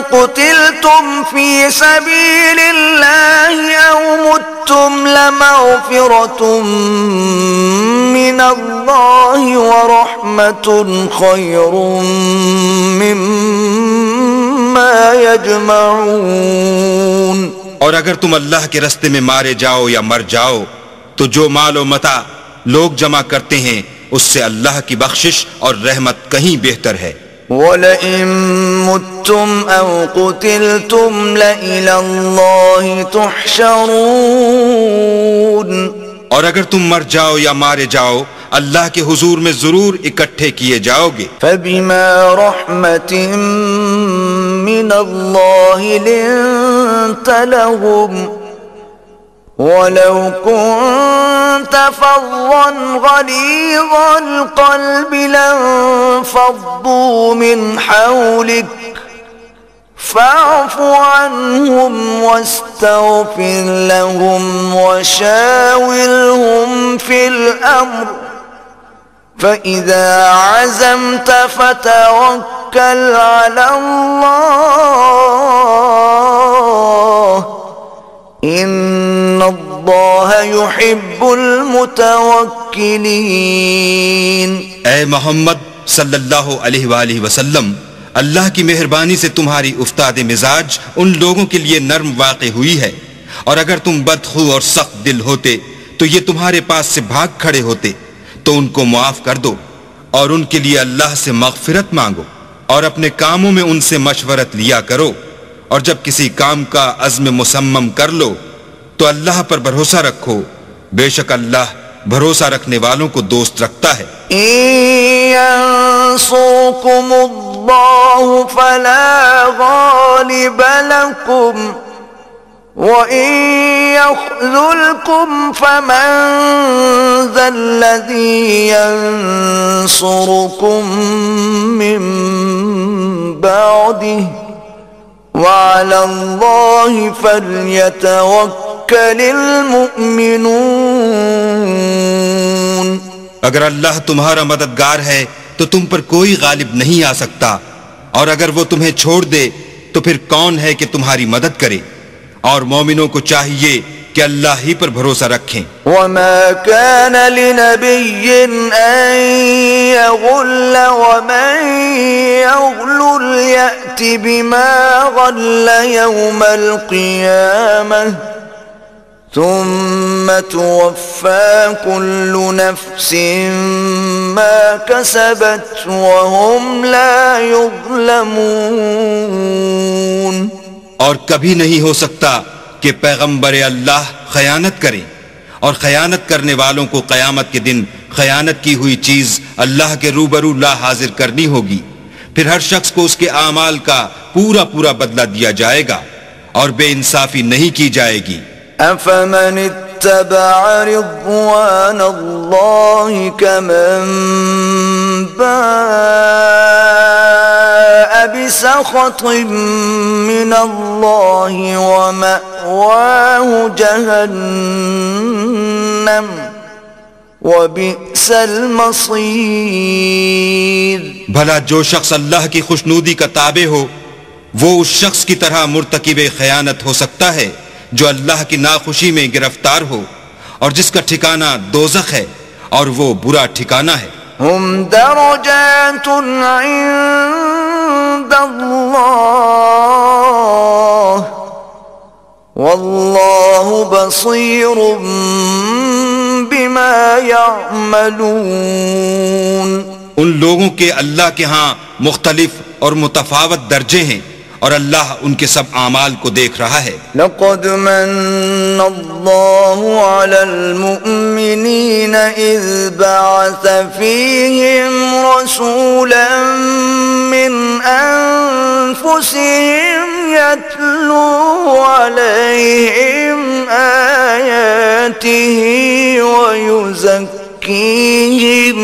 قُتِلْتُمْ فِي سَبِيلِ اللَّهِ أَوْ مُتُّمْ لَمَغْفِرَةٌ مِّنَ اللَّهِ وَرَحْمَةٌ خَيْرٌ مِّمَّا يَجْمَعُونَ۔ اور اگر تم اللہ کے رستے میں مارے جاؤ یا مر جاؤ تو جو مال و متاع لوگ جمع کرتے ہیں اس سے اللہ کی بخشش اور رحمت کہیں بہتر ہے۔ وَلَئِن مُتُّمْ أَوْ قُتِلْتُمْ لَإِلَى اللَّهِ تُحْشَرُونَ۔ اور اگر تم مر جاؤ یا مارے جاؤ اللہ کے حضور میں ضرور اکٹھے کیے جاؤ گے۔ فَبِمَا رَحْمَةٍ مِّنَ اللَّهِ لِنتَ لَهُمْ وَلَوْ كُنْتَ فَظًّا غَلِيظَ الْقَلْبِ لَانفَضُّوا مِنْ حَوْلِكَ فَاعْفُ عَنْهُمْ وَاسْتَغْفِرْ لَهُمْ وَشَاوِرْهُمْ فِي الْأَمْرِ فَإِذَا عَزَمْتَ فَتَوَكَّلْ عَلَى اللَّهِ إِنَّ اللَّهَ اللہ يحب المتوکلین۔ اے محمد صلی اللہ علیہ وآلہ وسلم، اللہ کی مہربانی سے تمہاری افتاد مزاج ان لوگوں کے لیے نرم واقع ہوئی ہے، اور اگر تم بدخو اور سخت دل ہوتے تو یہ تمہارے پاس سے بھاگ کھڑے ہوتے، تو ان کو معاف کر دو اور ان کے لیے اللہ سے مغفرت مانگو، اور اپنے کاموں میں ان سے مشورت لیا کرو، اور جب کسی کام کا عزم مصمم کر لو تو اللہ پر بھروسہ رکھو، بے شک اللہ بھروسہ رکھنے والوں کو دوست رکھتا ہے۔ ينصركم الله فلا غالب لكم وإن يخذلكم فمن ذا الذي ينصركم من بعده وعلى الله فليتوكل المؤمنون۔ اگر اللہ تمہارا مددگار ہے تو تم پر کوئی غالب نہیں آ سکتا، اور اگر وہ تمہیں چھوڑ دے تو پھر کون ہے کہ تمہاری مدد کرے، اور مومنوں کو چاہیے کہ اللہ ہی پر بھروسہ رکھیں۔ وما كان لنبي أن يغل ومن يغل يأت بما غل يوم القيامة ثم توفى كل نفس ما كسبت وهم لا يظلمون۔ اور کبھی نہیں ہو سکتا کہ پیغمبر اللہ خیانت کریں، اور خیانت کرنے والوں کو قیامت کے دن خیانت کی ہوئی چیز اللہ کے روبرو لا حاضر کرنی ہوگی، پھر ہر شخص کو اس کے اعمال کا پورا پورا بدلہ دیا جائے گا، اور بے انصافی نہیں کی جائے گی۔ أفمن اتبع رضوان الله كمن باء بسخط من الله ومأواه جهنم وبئس المصير۔ بھلا جو شخص اللہ کی خوشنودی کا تابع ہو وہ اس شخص کی طرح مرتکب خیانت ہو سکتا ہے جو اللہ کی ناخوشی میں گرفتار ہو، اور جس کا ٹھکانہ دوزخ ہے، اور وہ برا ٹھکانہ ہے۔ ہم درجات عند اللہ واللہ بصیر بما يعملون۔ ان لوگوں کے اللہ کے ہاں مختلف اور متفاوت درجے ہیں، اور اللہ ان کے سب اعمال کو دیکھ رہا ہے۔ لقد من اللہ علی المؤمنین اذ بعث فیہم رسولا من انفسہم یتلو علیہم آیاتہ ویزکیہم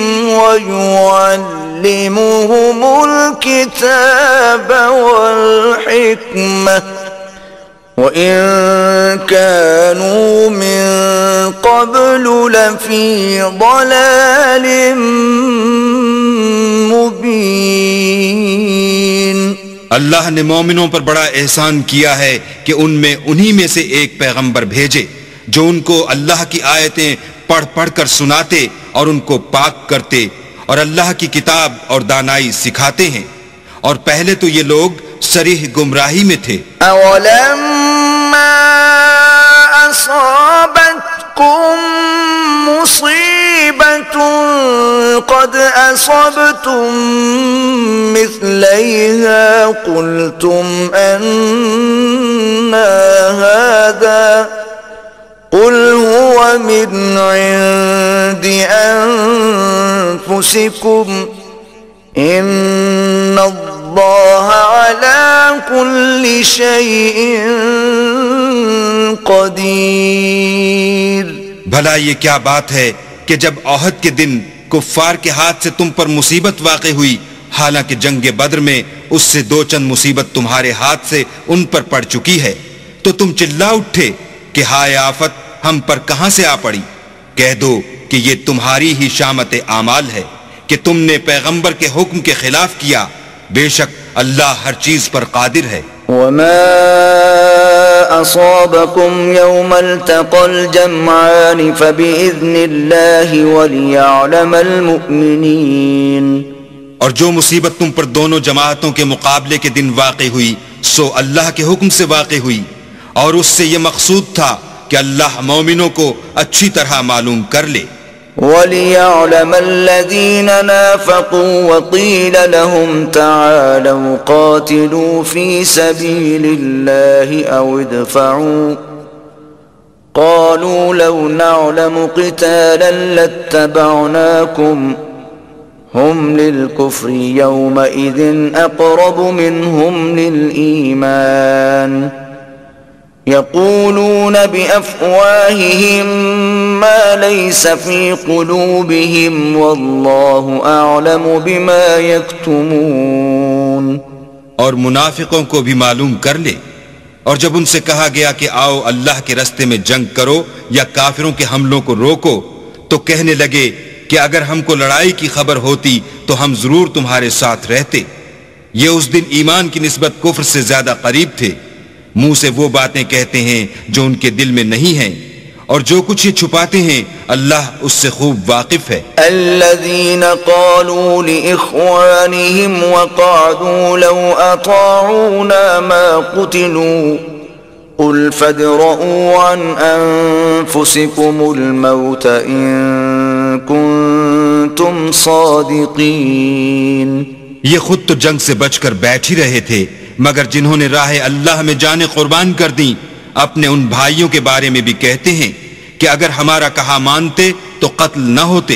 ويعلمهم الكتاب والحكمة وإن كانوا من قبل لفي ضلال مبين۔ اللہ نے مومنوں پر بڑا احسان کیا ہے کہ ان میں انہی میں سے ایک پیغمبر بھیجے جو ان کو اللہ کی آیتیں پڑھ پڑھ کر سناتے اور ان کو پاک کرتے اور اللہ کی کتاب اور دانائی سکھاتے ہیں، اور پہلے تو یہ لوگ صریح گمراہی میں تھے۔ اولما اصابتکم مصیبت قد اصبتم مثلیہا قلتم انا هذا قل هو من عند أنفسكم إن الله على كل شيء قدير۔ بھلا یہ کیا بات ہے کہ جب عہد کے دن کفار کے ہاتھ سے تم پر مصیبت واقع ہوئی، حالانکہ جنگ بدر میں اس سے دو چند مصیبت تمہارے ہاتھ سے ان پر پڑ چکی ہے، تو تم چلا اٹھے کہ ہائے آفت ہم پر کہاں سے آ پڑی؟ کہہ دو کہ یہ تمہاری ہی شامت اعمال ہے کہ تم نے پیغمبر کے حکم کے خلاف کیا، بے شک اللہ ہر چیز پر قادر ہے۔ وما أصابكم يوم التقى الجمعان فبإذن الله وليعلم المؤمنين. اور جو مصیبت تم پر دونوں جماعتوں کے مقابلے کے دن واقع ہوئی سو اللہ کے حکم سے واقع ہوئی، اور اس سے یہ مقصود تھا کہ اللہ مومنوں کو اچھی طرح معلوم کر لے. وَلِيَعْلَمَ الَّذِينَ نَافَقُوا وَقِيلَ لَهُمْ تَعَالَوْا قَاتِلُوا فِي سَبِيلِ اللَّهِ أَوْ ادْفَعُوا قَالُوا لَوْ نَعْلَمُ قِتَالًا لَاتَّبَعْنَاكُمْ هُمْ لِلْكُفْرِ يَوْمَئِذٍ أَقْرَبُ مِنْهُمْ لِلْإِيمَانِ يقولون بأفواههم ما ليس في قلوبهم والله أعلم بما يكتمون. اور منافقوں کو بھی معلوم کر لے. اور جب ان سے کہا گیا کہ آؤ اللہ کے رستے میں جنگ کرو یا کافروں کے حملوں کو روکو تو کہنے لگے کہ اگر ہم کو لڑائی کی خبر ہوتی تو ہم ضرور تمہارے ساتھ رہتے. یہ اس دن ایمان کی نسبت کفر سے زیادہ قریب تھے. منہ سے وہ باتیں کہتے ہیں جو ان کے دل میں نہیں ہیں، اور جو کچھ یہ چھپاتے ہیں اللہ اس سے خوب واقف ہے. الذين قالوا لإخوانهم وقعدوا لو أطاعونا ما قتلوا قل فادرءوا عن أنفسكم الموت إن كنتم صادقين. یہ خود تو جنگ سے بچ کر بیٹھ ہی رہے تھے، مگر جنہوں نے راہ اللہ میں جانیں قربان کر دیں اپنے ان بھائیوں کے بارے میں بھی کہتے ہیں کہ اگر ہمارا کہا مانتے تو قتل نہ ہوتے.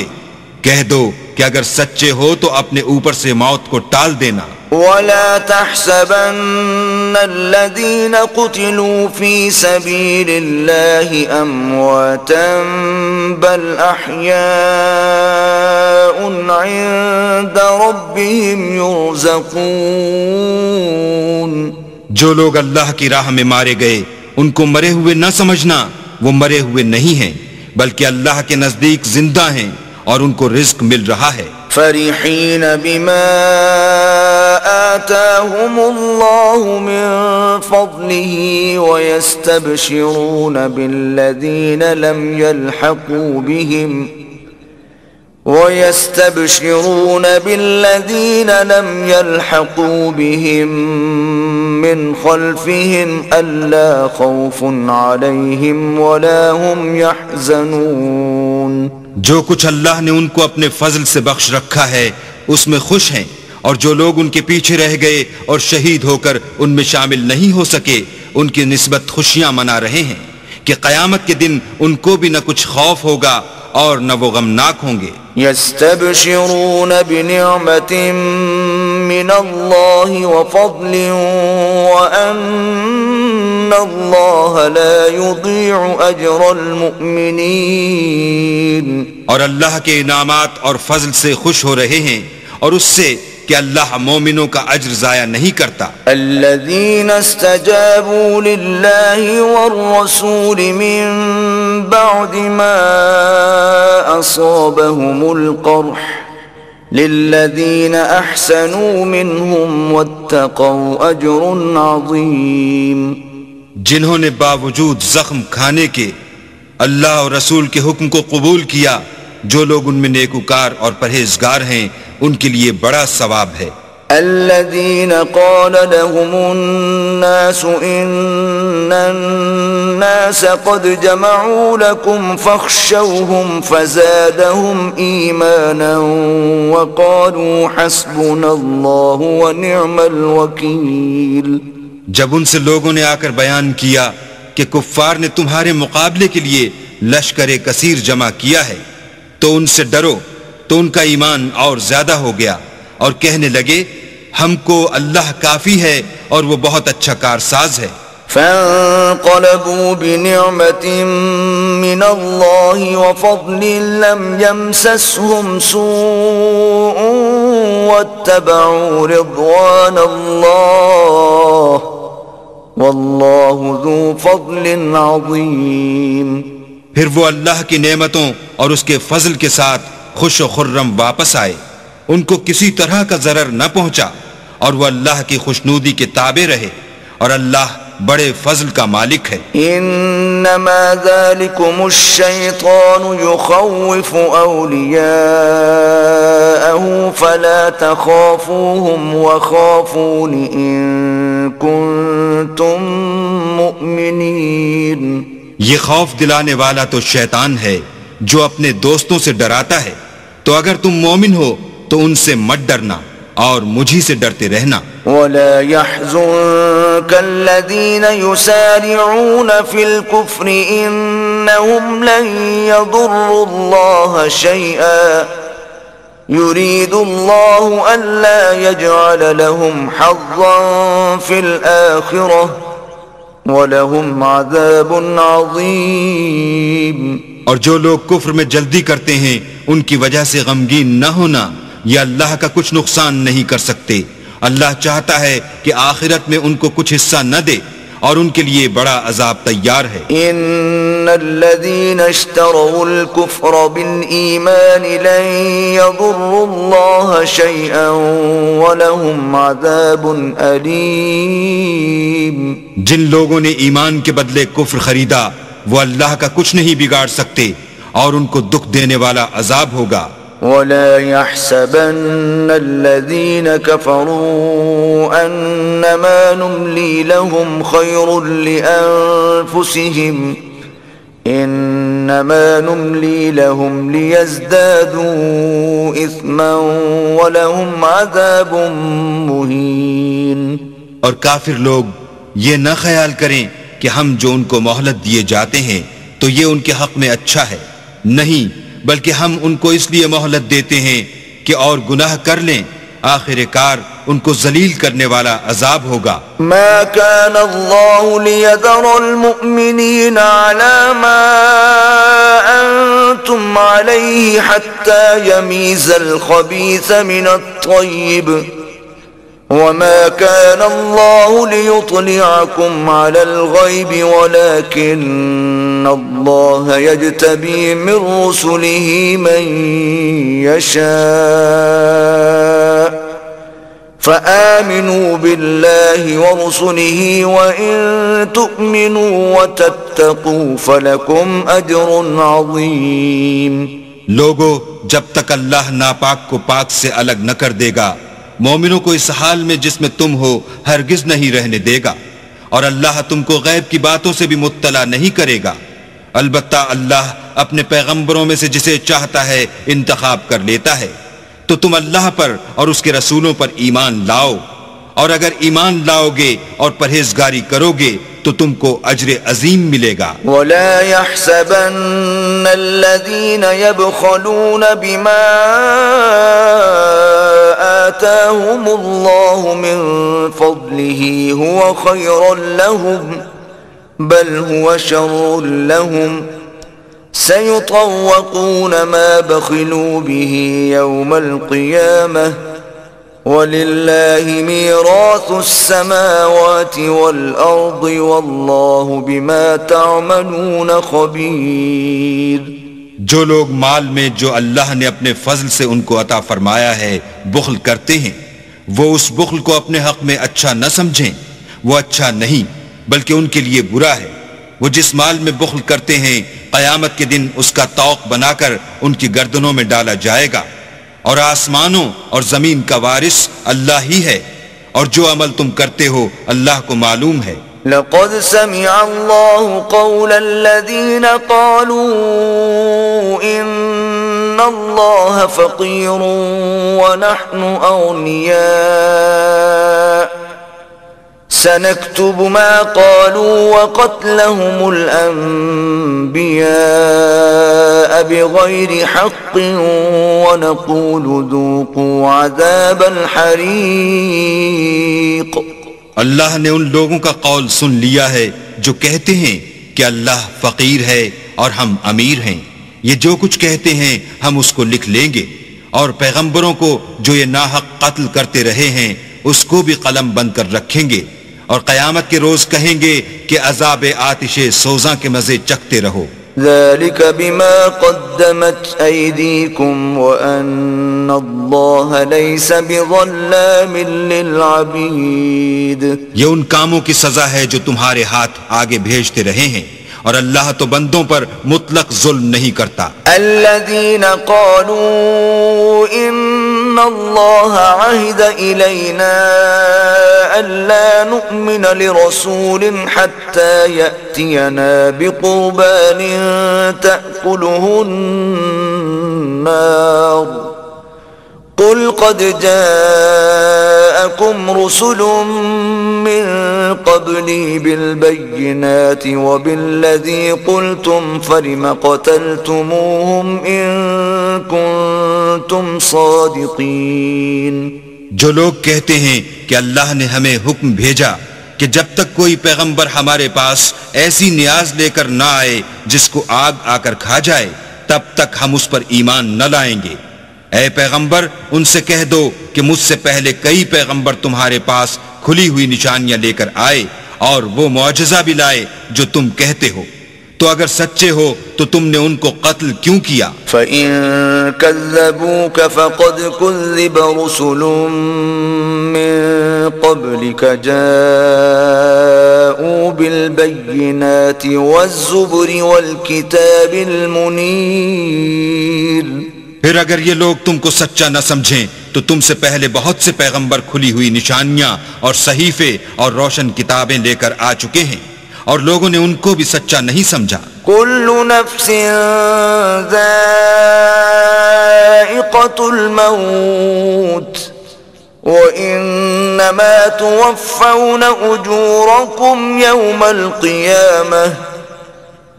کہہ دو کہ اگر سچے ہو تو اپنے اوپر سے موت کو ٹال دینا. ولا تحسبن الذين قتلوا في سبيل الله أمواتا بل أحياء عند ربهم يرزقون. جو لوگ اللہ کی راہ میں مارے گئے ان کو مرے ہوئے نہ سمجھنا، وہ مرے ہوئے نہیں ہیں بلکہ اللہ کے نزدیک زندہ ہیں اور ان کو رزق مل رہا ہے. فرحين بما آتاهم الله من فضله ويستبشرون بالذين لم يلحقوا بهم من خلفهم ألا خوف عليهم ولا هم يحزنون. جو کچھ اللہ نے ان کو اپنے فضل سے بخش رکھا ہے اس میں خوش ہیں، اور جو لوگ ان کے پیچھے رہ گئے اور شہید ہو کر ان میں شامل نہیں ہو سکے ان کی نسبت خوشیاں منا رہے ہیں کہ قیامت کے دن ان کو بھی نہ کچھ خوف ہوگا اور نہ وہ غمناک ہوں گے. يستبشرون بنعمة من الله وفضل وأن الله لا يضيع أجر المؤمنين. اور اللہ کے انعامات اور فضل سے خوش ہو رہے ہیں اور اس سے کہ اللہ مومنوں کا اجر ضائع نہیں کرتا. الذين استجابوا لله والرسول من بعد ما أصابهم القرح للذين أحسنوا منهم واتقوا أجر عظيم. جنہوں نے باوجود زخم کھانے کے اللہ اور رسول کے حکم کو قبول کیا، جو لوگ ان میں نیکوکار اور پرہیزگار ہیں ان کے لیے بڑا ثواب ہے. الذين قال لهم الناس إن الناس قد جمعوا لكم فاخشوهم فزادهم إيمانا وقالوا حسبنا الله ونعم الوكيل. جب ان سے لوگوں نے آ کر بیان کیا کہ کفار نے تمہارے مقابلے کے لیے لشکر کثیر جمع کیا ہے تو ان سے ڈرو، تو ان کا ایمان اور زیادہ ہو گیا اور کہنے لگے ہم کو اللہ کافی ہے اور وہ بہت اچھا کارساز ہے. فانقلبوا بنعمة من الله وفضل لم يمسسهم سوء واتبعوا رضوان الله والله ذو فضل عظيم. پھر وہ اللہ کی نعمتوں اور اس کے فضل کے ساتھ خوش و خرم واپس آئے، ان کو کسی طرح کا ضرر نہ پہنچا اور وہ اللہ کی خوشنودی کے تابع رہے، اور اللہ بڑے فضل کا مالک ہے۔ انما ذلكم الشیطان یخوف اولیاءه فلا تخافوهم وخافون ان کنتم مؤمنین۔ یہ خوف دلانے والا تو شیطان ہے جو اپنے دوستوں سے ڈراتا ہے، تو اگر تم مومن ہو تو ان سے مت ڈرنا اور مجھی سے ڈرتے رہنا۔ ولا يحزنك الذين يسارعون في الكفر انهم لن يضروا الله شيئا يريد الله الا يجعل لهم حظا في الآخرة وَلَهُمْ عَذَابٌ عَظِيمٌ۔ اور جو لوگ کفر میں جلدی کرتے ہیں ان کی وجہ سے غمگین نہ ہونا، یہ اللہ کا کچھ نقصان نہیں کر سکتے۔ اللہ چاہتا ہے کہ آخرت میں ان کو کچھ حصہ نہ دے اور ان کے لیے بڑا عذاب تیار ہے۔ ان الذين اشتروا الكفر بالایمان لن يضروا الله شيئا ولهم عذاب الیم۔ جن لوگوں نے ایمان کے بدلے کفر خریدا وہ اللہ کا کچھ نہیں بگاڑ سکتے اور ان کو دکھ دینے والا عذاب ہوگا۔ ولا يحسبن الذين كفروا انما نملي لهم خير لانفسهم انما نملي لهم ليزدادوا اثما ولهم عذاب مهين۔ اور کافر لوگ یہ نہ خیال کریں کہ ہم جو ان کو مہلت دیے جاتے ہیں تو یہ ان کے حق میں اچھا ہے، نہیں بلکہ ہم ان کو اس لیے مہلت دیتے ہیں کہ اور گناہ کر لیں، آخر کار ان کو ذلیل کرنے والا عذاب ہوگا۔ ما كان الله ليذر المؤمنين على ما أنتم عليه حتى يميز الخبيث من الطيب وما كان الله ليطلعكم على الغيب ولكن الله يجتبي من رسله من يشاء فآمنوا بالله ورسله وإن تؤمنوا وتتقوا فلكم أجر عظيم۔ لوگو جب تک اللہ ناپاک کو پاک سے الگ نہ کر دے گا مومنوں کو اس حال میں جس میں تم ہو ہرگز نہیں رہنے دے گا، اور اللہ تم کو غیب کی باتوں سے بھی مطلع نہیں کرے گا۔ البتہ اللہ اپنے پیغمبروں میں سے جسے چاہتا ہے انتخاب کر لیتا ہے، تو تم اللہ پر اور اس کے رسولوں پر ایمان لاؤ، اور اگر ایمان لاؤ گے اور پرہیزگاری کرو گے تو تم کو اجر عظیم ملے گا۔ ولا يحسبن الذين يبخلون بما آتاهم الله من فضله هو خيرا لهم بل هو شر لهم سيطوقون ما بخلوا به يوم القيامة وَلِلَّهِ مِيرَاثُ السَّمَاوَاتِ وَالْأَرْضِ وَاللَّهُ بِمَا تَعْمَلُونَ خَبِيرٌ۔ جو لوگ مال میں جو اللہ نے اپنے فضل سے ان کو عطا فرمایا ہے بخل کرتے ہیں، وہ اس بخل کو اپنے حق میں اچھا نہ سمجھیں، وہ اچھا نہیں بلکہ ان کے لیے برا ہے۔ وہ جس مال میں بخل کرتے ہیں قیامت کے دن اس کا طوق بنا کر ان کی گردنوں میں ڈالا جائے گا، اور آسمانوں اور زمین کا وارث اللہ ہی ہے، اور جو عمل تم کرتے ہو اللہ کو معلوم ہے۔ لقد سمع الله قول الذين قالوا إن الله فقير ونحن أغنياء سنكتب ما قالوا وقتلهم الأنبياء بغير حق ونقول ذوقوا عذاب الحريق۔ اللہ نے ان لوگوں کا قول سن لیا ہے جو کہتے ہیں کہ اللہ فقیر ہے اور ہم امیر ہیں، یہ جو کچھ کہتے ہیں ہم اس کو لکھ لیں گے، اور پیغمبروں کو جو یہ ناحق قتل کرتے رہے ہیں اس کو بھی قلم بند کر رکھیں گے، اور قیامت کے روز کہیں گے کہ عذاب آتش سوزاں کے مزے چکھتے رہو۔ ذلك بما قدمت أيديكم وأن الله ليس بظلام للعبيد. یہ ان کاموں کی سزا ہے جو تمہارے ہاتھ آگے بھیجتے رہے ہیں، اور اللہ تو بندوں پر مطلق ظلم نہیں کرتا. الذين قالوا إن الله عهد إلينا ألا نؤمن لرسول حتى يأتينا بقربان تأكله النار قل قد جاءكم رسل من قبلي بالبينات وبالذي قلتم فلم قتلتموهم إن كنتم صادقين. جو لوگ کہتے ہیں کہ اللہ نے ہمیں حکم بھیجا کہ جب تک کوئی پیغمبر ہمارے پاس ایسی نیاز لے کر نہ آئے جس کو آگ آ کر کھا جائے، تب تک ہم اس پر ایمان نہ لائیں گے. اے پیغمبر ان سے کہہ دو کہ مجھ سے پہلے کئی پیغمبر تمہارے پاس کھلی ہوئی نشانیاں لے کر آئے اور وہ معجزہ بھی لائے جو تم کہتے ہو، تو اگر سچے ہو تو تم نے ان کو قتل کیوں کیا؟ فَإِن كَذَّبُوكَ فَقَدْ كُذِّبَ رُسُلٌ مِّن قَبْلِكَ جَاءُوا بِالْبَيِّنَاتِ وَالزُّبُرِ وَالْكِتَابِ الْمُنِيرِ. پھر اگر یہ لوگ تم کو سچا نہ سمجھیں تو تم سے پہلے بہت سے پیغمبر کھلی ہوئی نشانیاں اور صحیفے اور روشن کتابیں لے کر آ چکے ہیں، اور لوگوں نے ان کو بھی سچا نہیں سمجھا. كل نفس ذائقة الموت وإنما توفون أجوركم يوم القيامة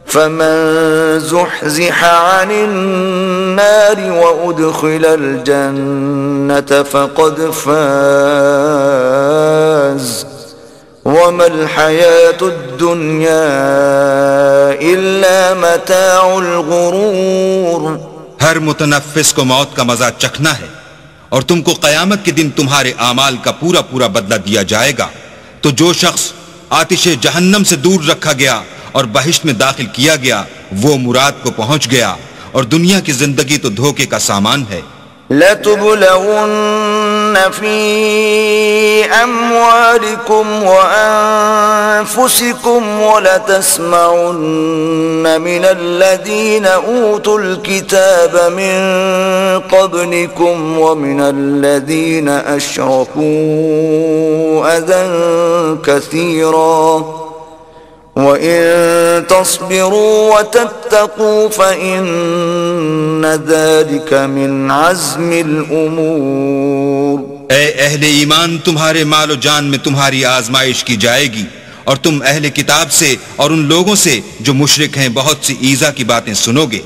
فمن زحزح عن النار وأدخل الجنة فقد فاز وما الحياة الدنيا إلا متاع الغرور. ہر متنفس کو موت کا مزہ چکھنا ہے، اور تم کو قیامت کے دن تمہارے اعمال کا پورا پورا بدلہ دیا جائے گا. تو جو شخص آتش جہنم سے دور رکھا گیا اور بہشت میں داخل کیا گیا وہ مراد کو پہنچ گیا، اور دنیا کی زندگی تو دھوکے کا سامان ہے. لَتُبْلَوُنَّ فِي أَمْوَالِكُمْ وَأَنفُسِكُمْ وَلَتَسْمَعُنَّ مِنَ الَّذِينَ أُوتُوا الْكِتَابَ مِنْ قَبْلِكُمْ وَمِنَ الَّذِينَ أَشْرَكُوا أَذًى كَثِيرًا وَإِن تَصْبِرُوا وَتَتَّقُوا فَإِنَّ ذَلِكَ مِنْ عَزْمِ الْأُمُورِ. اے اہل ایمان، تمہارے مال و جان میں تمہاری آزمائش کی جائے گی، اور تم اہل کتاب سے اور ان لوگوں سے جو مشرک ہیں بہت سی ایذا کی باتیں سنو گے.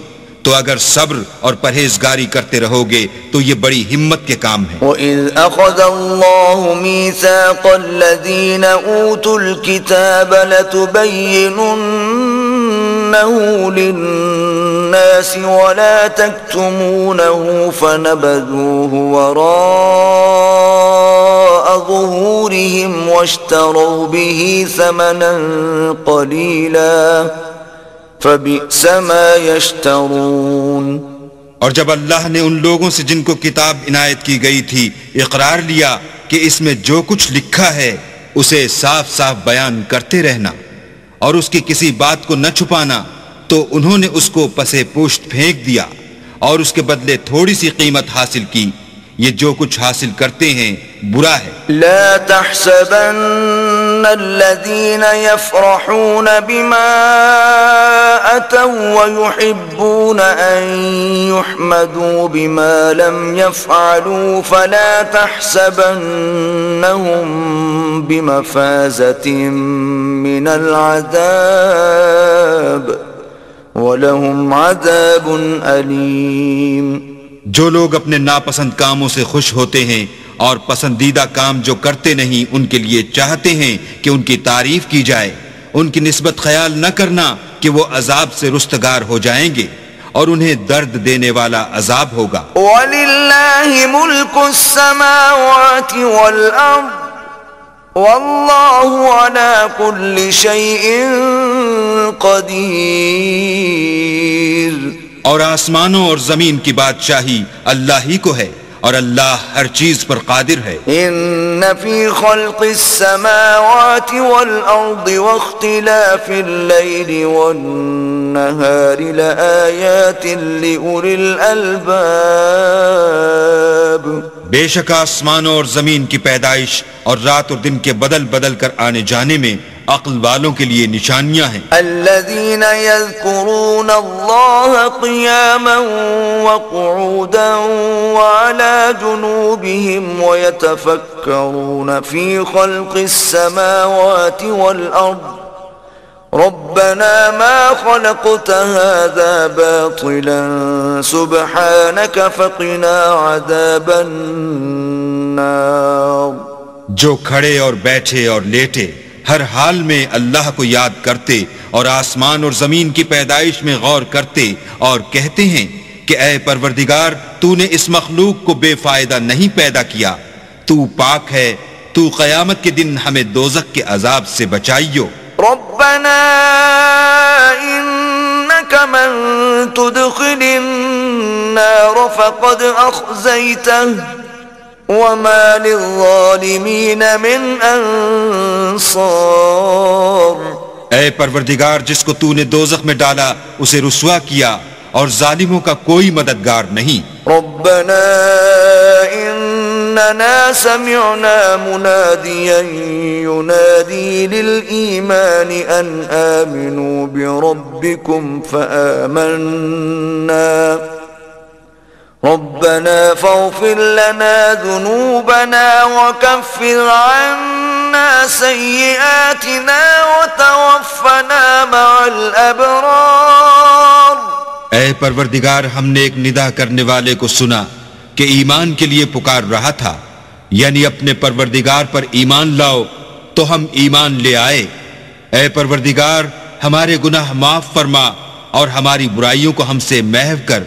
تو اگر صبر اور پرہیزگاری کرتے رہو گے تو یہ بڑی ہمت کے کام ہے. وَإِذْ أَخَذَ اللَّهُ مِيثَاقَ الَّذِينَ أُوتُوا الْكِتَابَ لَتُبَيِّنُنَّهُ لِلنَّاسِ وَلَا تَكْتُمُونَهُ فَنَبَذُوهُ وَرَاءَ ظُهُورِهِمْ وَاشْتَرَوْا بِهِ ثَمَنًا قَلِيلًا فَبِئْسَ مَا يَشْتَرُونَ. اور جب اللہ نے ان لوگوں سے جن کو کتاب عنایت کی گئی تھی اقرار لیا کہ اس میں جو کچھ لکھا ہے اسے صاف صاف بیان کرتے رہنا اور اس کی کسی بات کو نہ چھپانا، تو انہوں نے اس کو پسے پوشت پھینک دیا اور اس کے بدلے تھوڑی سی قیمت حاصل کی. یہ جو کچھ حاصل کرتے ہیں برا ہے. لا تحسبن الذين يفرحون بما أتوا ويحبون أن يحمدوا بما لم يفعلوا فلا تحسبنهم بمفازة من العذاب وَلَهُمْ عَذَابٌ أَلِيمٌ. جو لوگ اپنے ناپسند کاموں سے خوش ہوتے ہیں اور پسندیدہ کام جو کرتے نہیں ان کے لیے چاہتے ہیں کہ ان کی تعریف کی جائے، ان کی نسبت خیال نہ کرنا کہ وہ عذاب سے رستگار ہو جائیں گے اور انہیں درد دینے والا عذاب ہوگا. وَلِلَّهِ مُلْكُ السَّمَاوَاتِ وَالْأَرْضِ وَاللَّهُ عَلَى كُلِّ شَيْءٍ قدیر. اور آسمانوں اور زمین کی بادشاہی اللہ ہی کو ہے اور اللہ ہر چیز پر قادر ہے. ان فی خلق السماوات والارض واختلاف الليل والنهار لآیات لأولی الالباب. بے شک آسمانوں اور زمین کی پیدائش اور رات اور دن کے بدل بدل کر آنے جانے میں عقل والوں کے لیے نشانیاں ہیں. الذين يذكرون الله قياما وقعودا وعلى جنوبهم ويتفكرون في خلق السماوات والأرض ربنا ما خلقت هذا باطلا سبحانك فقنا عذاب النار. جو کھڑے اور بیٹھے اور لیٹے ہر حال میں اللہ کو یاد کرتے اور آسمان اور زمین کی پیدائش میں غور کرتے اور کہتے ہیں کہ اے پروردگار تو نے اس مخلوق کو بے فائدہ نہیں پیدا کیا، تو پاک ہے، تو قیامت کے دن ہمیں دوزخ کے عذاب سے بچائیو. ربنا انك من تدخل النار فقد اخزيته وما للظالمین من انصار. اے پروردگار جس کو تو نے دوزخ میں ڈالا اسے رسوا کیا اور ظالموں کا کوئی مددگار نہیں. ربنا اننا سمعنا منادیا ینادی للایمان ان آمنوا بربکم فآمنا ربنا فاغفر لنا ذنوبنا وكفر عنا سيئاتنا وتوفنا مع الأبرار. اے پروردگار ہم نے ایک ندا کرنے والے کو سنا کہ ایمان کے لیے پکار رہا تھا، یعنی اپنے پروردگار پر ایمان لاؤ، تو ہم ایمان لے آئے. اے پروردگار ہمارے گناہ معاف فرما اور ہماری برائیوں کو ہم سے محو کر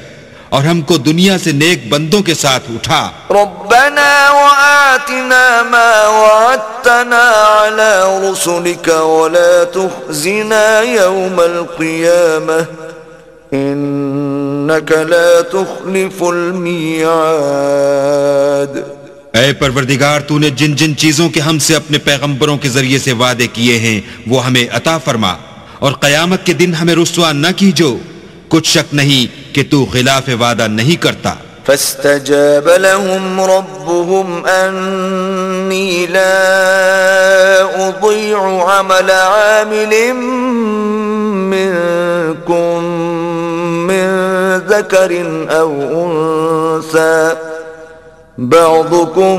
اور ہم کو دنیا سے نیک بندوں کے ساتھ اٹھا. ربنا وآتنا ما وعدتنا على رسلك ولا تخزنا يوم القيامة إنك لا تخلف الميعاد. اے پروردگار تو نے جن جن چیزوں کے ہم سے اپنے پیغمبروں کے ذریعے سے وعدے کیے ہیں وہ ہمیں عطا فرما اور قیامت کے دن ہمیں رسوا نہ کیجو، کچھ شک نہیں کہ تو خلاف وعدہ نہیں کرتا. فاستجاب لهم ربهم أني لا أضيع عمل عامل منكم من ذكر أو أنثى بعضكم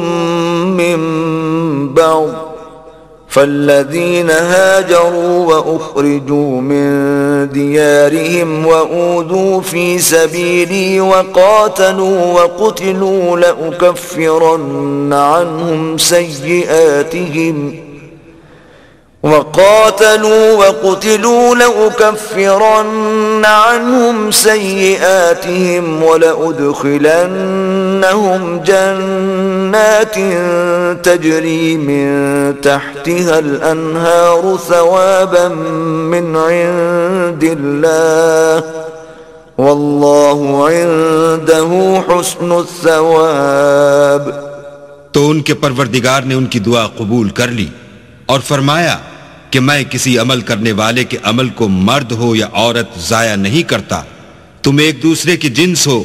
من بعض فالذين هاجروا وأخرجوا من ديارهم وأوذوا في سبيلي وقاتلوا وقتلوا لأكفرن عنهم سيئاتهم ولأدخلنهم جنات تجري من تحتها الأنهار ثوابا من عند الله والله عنده حسن الثواب. تو ان کے پروردگار نے ان کی دعا قبول کر لی اور فرمایا کہ میں کسی عمل کرنے والے کے عمل کو مرد ہو یا عورت ضائع نہیں کرتا. تم ایک دوسرے کی جنس ہو،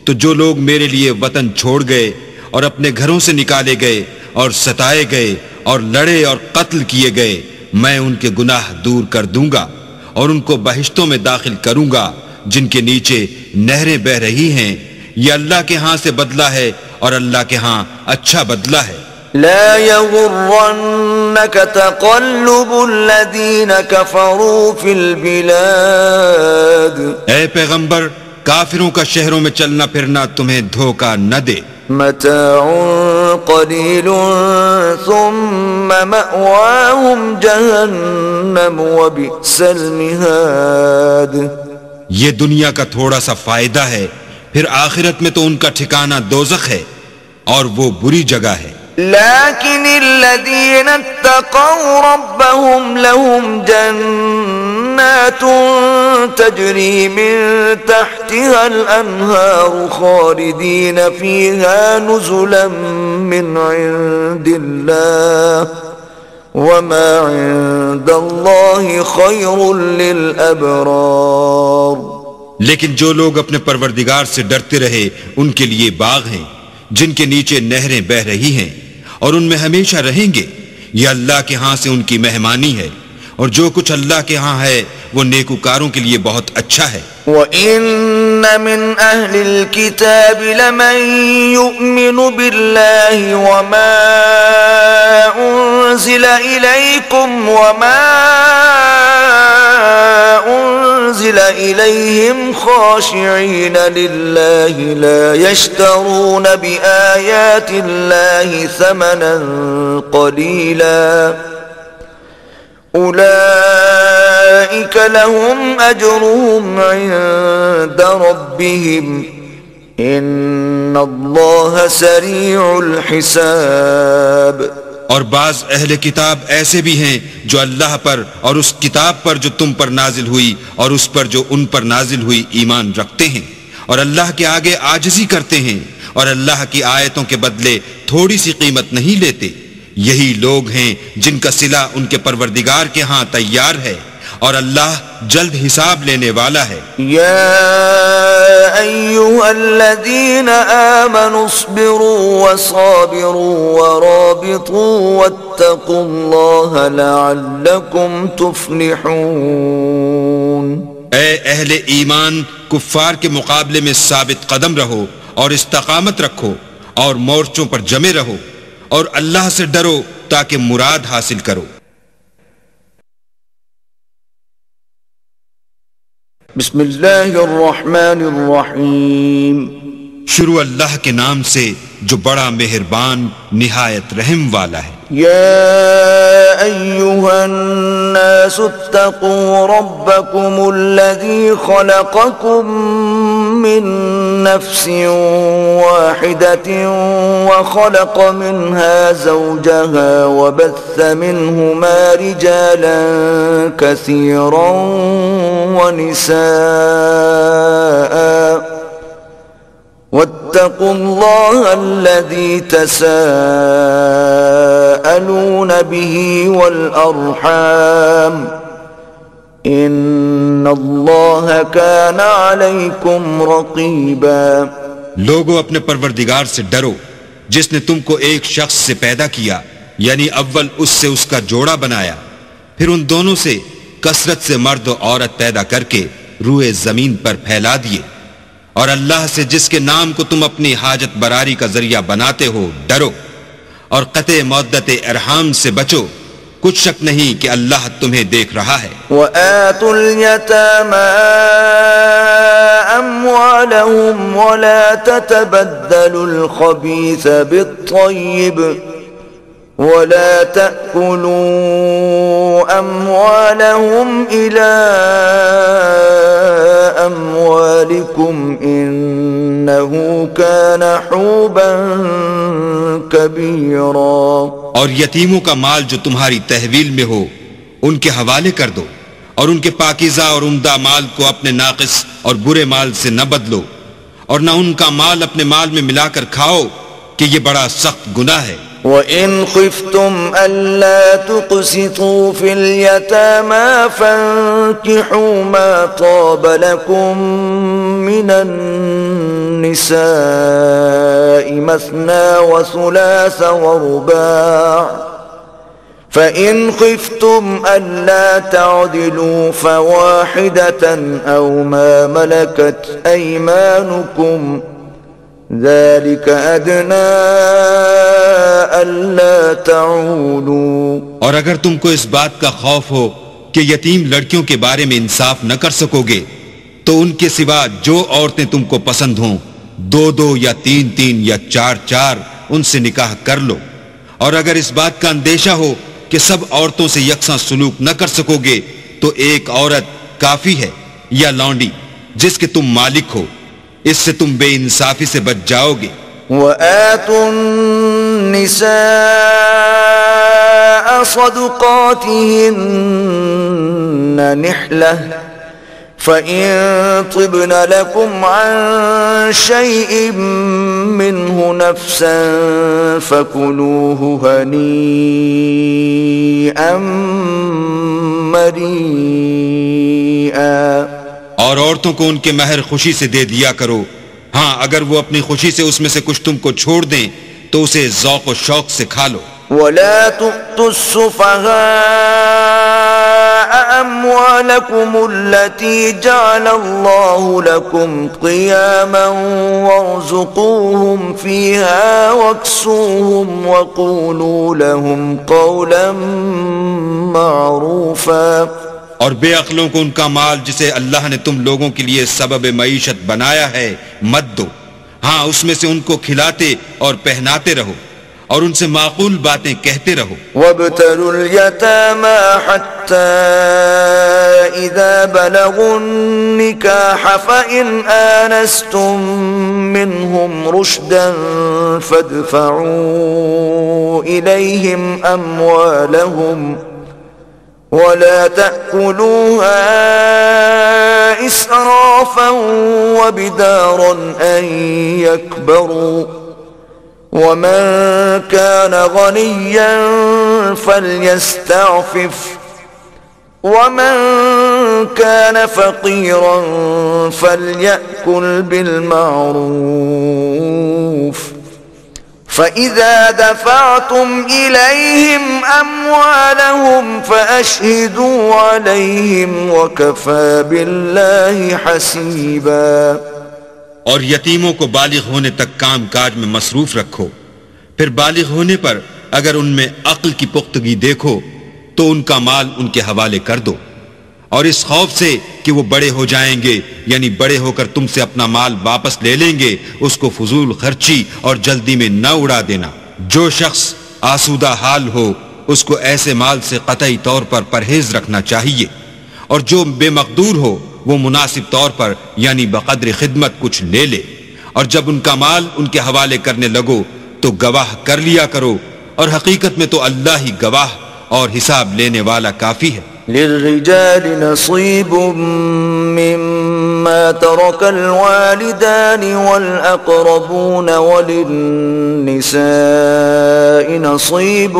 تو جو لوگ میرے لیے وطن چھوڑ گئے اور اپنے گھروں سے نکالے گئے اور ستائے گئے اور لڑے اور قتل کیے گئے، میں ان کے گناہ دور کر دوں گا اور ان کو بہشتوں میں داخل کروں گا جن کے نیچے نہریں بہ رہی ہیں. یہ اللہ کے ہاں سے بدلہ ہے اور اللہ کے ہاں اچھا بدلہ ہے. لا يغرنك تقلب الذين كفروا في البلاد. اے پیغمبر کافروں کا شہروں میں چلنا پھرنا تمہیں دھوکہ نہ دے. متاع قليل ثم مأواهم جهنم وبئس المهاد. یہ دنیا کا تھوڑا سا فائدہ ہے، پھر آخرت میں تو ان کا ٹھکانہ دوزخ ہے اور وہ بری جگہ ہے. لكن الذين اتقوا ربهم لهم جنات جنات تجري من تحتها الأنهار خالدين فيها نزلا من عند الله وما عند الله خير للأبرار. لیکن جو لوگ اپنے پروردگار سے ڈرتے رہے ان کے لیے باغ ہیں جن کے نیچے نہریں بہہ رہی ہیں اور ان میں ہمیشہ رہیں گے. یہ اللہ کے ہاں سے ان کی مہمانی ہے اور جو کچھ اللہ کے ہاں ہے وہ نیکوکاروں کے لیے بہت اچھا ہے. وَإِنَّ مِنْ أَهْلِ الْكِتَابِ لَمَنْ يُؤْمِنُ بِاللَّهِ وَمَا أُنزِلَ إِلَيْكُمْ وَمَا أُنزِلَ إِلَيْهِمْ خَاشِعِينَ لِلَّهِ لَا يَشْتَرُونَ بِآيَاتِ اللَّهِ ثَمَنًا قَلِيلًا أولئك لهم أجرهم عند ربهم إن الله سريع الحساب. اور بعض اہل کتاب ایسے بھی ہیں جو اللہ پر اور اس کتاب پر جو تم پر نازل ہوئی اور اس پر جو ان پر نازل ہوئی ایمان رکھتے ہیں اور اللہ کے آگے عاجزی کرتے ہیں اور اللہ کی آیتوں کے بدلے تھوڑی سی قیمت نہیں لیتے. یہی لوگ ہیں جن کا صلہ ان کے پروردگار کے ہاں تیار ہے اور اللہ جلد حساب لینے والا ہے. یا ایھا الذین آمنوا اصبروا وصابروا ورابطوا واتقوا اللہ لعلکم تفلحون. اے اہل ایمان کفار کے مقابلے میں ثابت قدم رہو اور استقامت رکھو اور مورچوں پر جمے رہو اور اللہ سے ڈرو تاکہ مراد حاصل کرو. بسم اللہ الرحمن الرحیم. شروع اللہ کے نام سے جو بڑا مہربان نہایت رحم والا ہے. یا ایھا الناس اتقوا ربکم الذی خلقکم من نفس واحدة وخلق منها زوجها وبث منهما رجالا كثيرا ونساء واتقوا الله الذي تساءلون به والأرحام ان اللہ کان علیکم رقیبا. لوگو اپنے پروردگار سے ڈرو جس نے تم کو ایک شخص سے پیدا کیا یعنی اول اس سے اس کا جوڑا بنایا پھر ان دونوں سے کثرت سے مرد و عورت پیدا کر کے روئے زمین پر پھیلا دیے اور اللہ سے جس کے نام کو تم اپنی حاجت براری کا ذریعہ بناتے ہو ڈرو اور قطع مودت ارحام سے بچو. کچھ شک نہیں کہ اللہ تمہیں دیکھ رہا ہے. وَآتُوا الْيَتَامَى أَمْوَالَهُمْ وَلَا تَتَبَدَّلُوا الْخَبِيثَ بِالطَّيِّبِ وَلَا تَأْكُلُوا أَمْوَالَهُمْ إِلَى أَمْوَالِكُمْ إِنَّهُ كَانَ حُوبًا كَبِيرًا. اور یتیموں کا مال جو تمہاری تحویل میں ہو ان کے حوالے کر دو اور ان کے پاکیزہ اور عمدہ مال کو اپنے ناقص اور برے مال سے نہ بدلو اور نہ ان کا مال اپنے مال میں ملا کر کھاؤ کہ یہ بڑا سخت گناہ ہے. وَإِنْ خِفْتُمْ أَلَّا تُقْسِطُوا فِي الْيَتَامَى فَانكِحُوا مَا طَابَ لَكُم مِّنَ النِّسَاءِ مَثْنَى وَثُلَاثَ وَرُبَاعَ فَإِنْ خِفْتُمْ أَلَّا تَعْدِلُوا فَوَاحِدَةً أَوْ مَا مَلَكَتْ أَيْمَانُكُمْ ذَلِكَ أَدْنَى أَلَّا تَعُولُوا. اور اگر تم کو اس بات کا خوف ہو کہ یتیم لڑکیوں کے بارے میں انصاف نہ کر سکو گے تو ان کے سوا جو عورتیں تم کو پسند ہوں 2 یا 3 یا 4 ان سے نکاح کر لو. اور اگر اس بات کا اندیشہ ہو کہ سب عورتوں سے یکساں سلوک نہ کر سکو گے تو ایک عورت کافی ہے یا لونڈی جس کے تم مالک ہو. اس سے تم بے انصافی سے بچ جاؤ گے. وآتوا النساء صدقاتهن نحلة فإن طبن لكم عن شيء منه نفسا فكلوه هنيئا مريئا. اور عورتوں کو ان کے مہر خوشی سے دے دیا کرو. ہاں اگر وہ اپنی خوشی سے اس میں سے کچھ تم کو چھوڑ دیں تو اسے ذوق و شوق سے کھا لو. ولا تؤتوا السفهاء أموالكم التي جعل الله لكم قياما وارزقوهم فيها واكسوهم وقولوا لهم قولا معروفا. اور بے عقلوں کو ان کا مال جسے اللہ نے تم لوگوں کے لیے سبب معیشت بنایا ہے مت دو. ہاں اس میں سے ان کو کھلاتے اور پہناتے رہو اور ان سے معقول باتیں کہتے رہو. وابتلوا اليتامى حتى إذا بلغوا النكاح فإن آنستم منهم رشدا فادفعوا إليهم أموالهم ولا تأكلوها إسرافا وبدارا أن يكبروا ومن كان غنيا فليستعفف ومن كان فقيرا فليأكل بالمعروف فإذا دفعتم إليهم أموالهم فأشهدوا عليهم وكفى بالله حسيبا. اور یتیموں کو بالغ ہونے تک کام کاج میں مصروف رکھو. پھر بالغ ہونے پر اگر ان میں عقل کی پختگی دیکھو تو ان کا مال ان کے حوالے کر دو، اور اس خوف سے کہ وہ بڑے ہو جائیں گے یعنی بڑے ہو کر تم سے اپنا مال واپس لے لیں گے اس کو فضول خرچی اور جلدی میں نہ اڑا دینا. جو شخص آسودہ حال ہو اس کو ایسے مال سے قطعی طور پر پرہیز رکھنا چاہیے، اور جو بے مقدور ہو وہ مناسب طور پر یعنی بقدر خدمت کچھ لے لے. اور جب ان کا مال ان کے حوالے کرنے لگو تو گواہ کر لیا کرو، اور حقیقت میں تو اللہ ہی گواہ اور حساب لینے والا کافی ہے. للرجال نصيب مما ترك الوالدان والأقربون وللنساء نصيب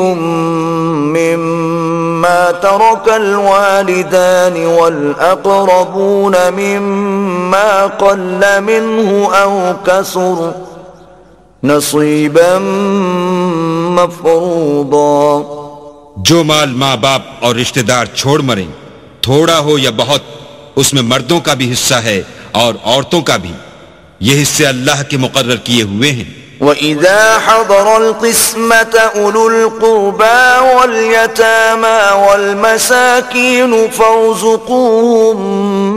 مما ترك الوالدان والأقربون مما قل منه أو كثر نصيبا مفروضا. جو مال ماں باپ اور رشتہ دار چھوڑ مریں تھوڑا ہو یا بہت اس میں مردوں کا بھی حصہ ہے اور عورتوں کا بھی. یہ حصے اللہ کے مقرر کیے ہوئے ہیں. وَإِذَا حَضَرَ الْقِسْمَةَ أُولُو الْقُرْبَى وَالْيَتَامَى وَالْمَسَاكِينُ فَارْزُقُوهُم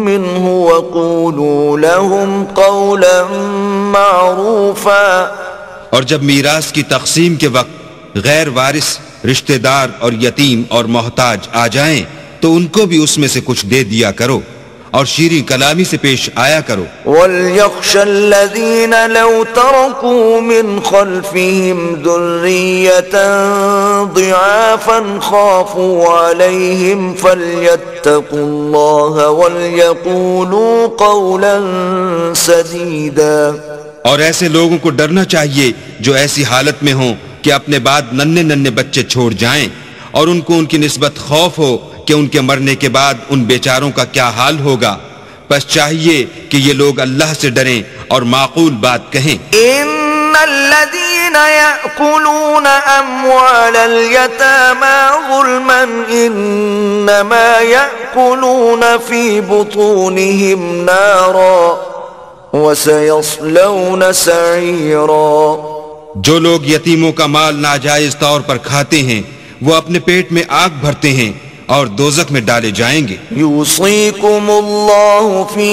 مِّنْهُ وَقُولُوا لَهُمْ قَوْلًا مَّعْرُوفًا. اور جب میراث کی تقسیم کے وقت غیر وارث رشتہ دار اور یتیم اور محتاج آ جائیں تو ان کو بھی اس میں سے کچھ دے دیا کرو اور شیریں کلامی سے پیش آیا کرو. وَلْيَخْشَ الَّذِينَ لَوْ تَرَكُوا مِنْ خَلْفِهِمْ ذُرِّيَّةً ضِعَافًا خَافُوا عَلَيْهِمْ فَلْيَتَّقُوا اللَّهَ وَلْيَقُولُوا قَوْلًا سَدِيدًا. اور ایسے لوگوں کو ڈرنا چاہیے جو ایسی حالت میں ہوں کہ اپنے بعد ننھے بچے چھوڑ جائیں اور ان کو ان کی نسبت خوف ہو کہ ان کے مرنے کے بعد ان بیچاروں کا کیا حال ہوگا. بس چاہیے کہ یہ لوگ اللہ سے ڈریں اور معقول بات کہیں. ان الذين يأكلون اموال اليتامى ظلما انما يأكلون في بطونهم نارا وسيصلون سعيرا. جو لوگ یتیموں کا مال ناجائز طور پر کھاتے ہیں وہ اپنے پیٹ میں آگ بھرتے ہیں اور دوزخ میں ڈالے جائیں گے. یوصیکم اللہ فی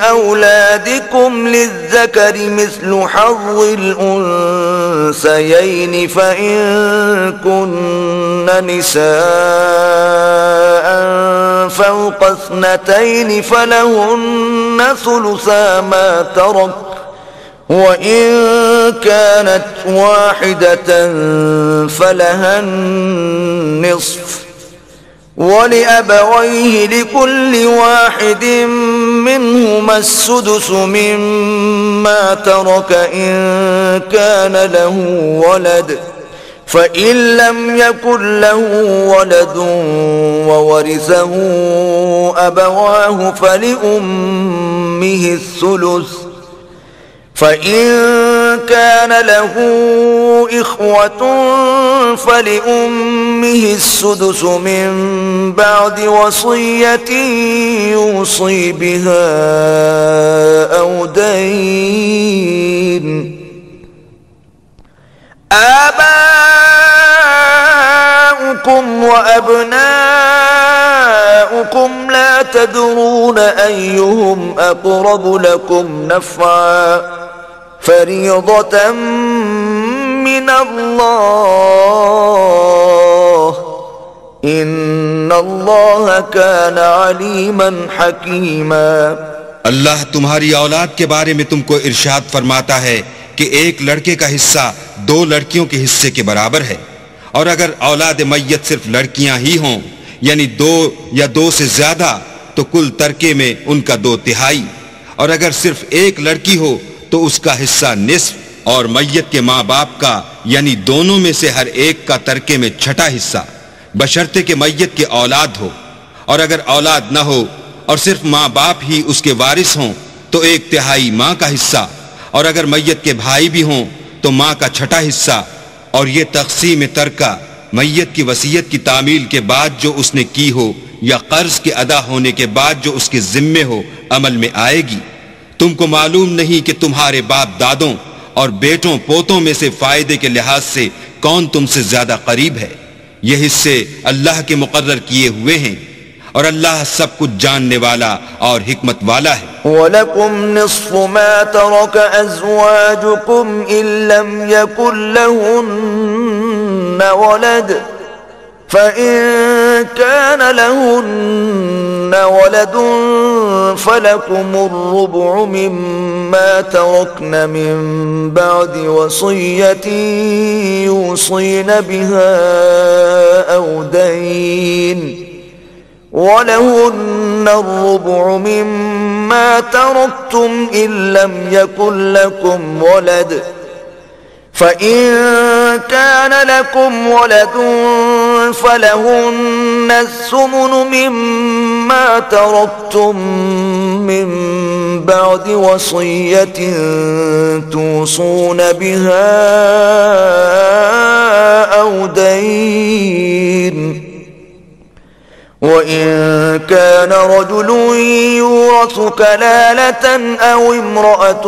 اولادکم للذکر مثل حظ الانثیین فإن کن نساء فوق اثنتین فلہن ثلثا ما ترک وإن كانت واحدة فلها النصف ولأبويه لكل واحد منهما السدس مما ترك إن كان له ولد فإن لم يكن له ولد وورثه أبواه فلأمه الثلث فإن كان له إخوة فلأمه السدس من بعد وصية يوصي بها أو دين. آباؤكم وأبناؤكم لا تدرون أيهم أقرب لكم نفعا فريضة من الله إن الله كان عليما حكيما. اللہ تمہاری اولاد کے بارے میں تم کو ارشاد فرماتا ہے کہ ایک لڑکے کا حصہ دو لڑکیوں کے حصے کے برابر ہے، اور اگر اولاد میت صرف لڑکیاں ہی ہوں یعنی دو یا دو سے زیادہ تو کل ترکے میں ان کا 2/3، اور اگر صرف ایک لڑکی ہو تو اس کا حصہ نصف، اور میت کے ماں باپ کا یعنی دونوں میں سے ہر ایک کا ترکے میں 6واں حصہ، بشرطے کہ میت کے اولاد ہو، اور اگر اولاد نہ ہو اور صرف ماں باپ ہی اس کے وارث ہوں تو 1/3 ماں کا حصہ، اور اگر میت کے بھائی بھی ہوں تو ماں کا 6واں حصہ. اور یہ تقسیم ترکہ میت کی وصیت کی تعمیل کے بعد جو اس نے کی ہو یا قرض کے ادا ہونے کے بعد جو اس کے ذمے ہو عمل میں آئے گی. تم کو معلوم نہیں کہ تمہارے باپ دادوں اور بیٹوں پوتوں میں سے فائدے کے لحاظ سے کون تم سے زیادہ قریب ہے. یہ حصے اللہ کے مقرر کیے ہوئے ہیں، اور اللہ سب کچھ جاننے والا اور حکمت والا ہے. وَلَكُمْ نِصْفُ مَا تَرَكَ أَزْوَاجُكُمْ إِن لَّمْ يَكُن لَّهُنَّ وَلَدٌ فَإِن كَانَ لَهُنَّ وَلَدٌ فَلَكُمُ الرُّبُعُ مِمَّا تَرَكْنَ مِن بَعْدِ وَصِيَّةٍ يُوصِينَ بِهَا أَوْ دَيْنٍ وَلَهُنَّ الرُّبُعُ مِمَّا تَرَكْتُمْ إِن لَّمْ يَكُن لَّكُمْ وَلَدٌ فَإِن كَانَ لَكُمْ وَلَدٌ فَلَهُنَّ الثُّمُنُ مِمَّا تَرَكْتُم مِّن بَعْدِ وَصِيَّةٍ تُوصُونَ بِهَا أَوْ دَيْنٍ. وَإِن كَانَ رَجُلٌ يُورَثُ كَلَالَةً أَوْ امْرَأَةٌ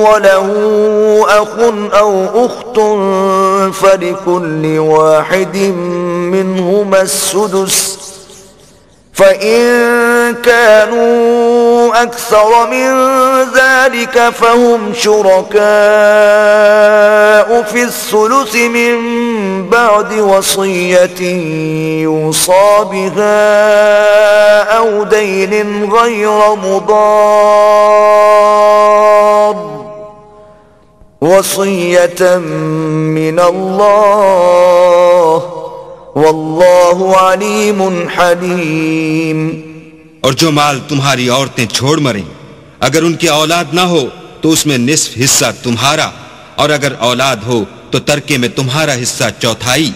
وَلَهُ أَخٌ أَوْ أُخْتٌ فَلِكُلِّ واحد منهما السُّدُسُ فَإِن كَانُوا أَكْثَرَ مِن ذَلِكَ فَهُمْ شُرَكَاءُ فِي الثُّلُثِ مِن بَعْدِ وَصِيَّةٍ يُوصَى بِهَا أَوْ دَيْنٍ غَيْرَ مُضَارٍّ وَصِيَّةً مِّنَ اللَّهِ واللہ علیم حلیم. اور جو مال تمہاری عورتیں چھوڑ مریں اگر ان کی اولاد نہ ہو تو اس میں نصف حصہ تمہارا، اور اگر اولاد ہو تو ترکے میں تمہارا حصہ 1/4.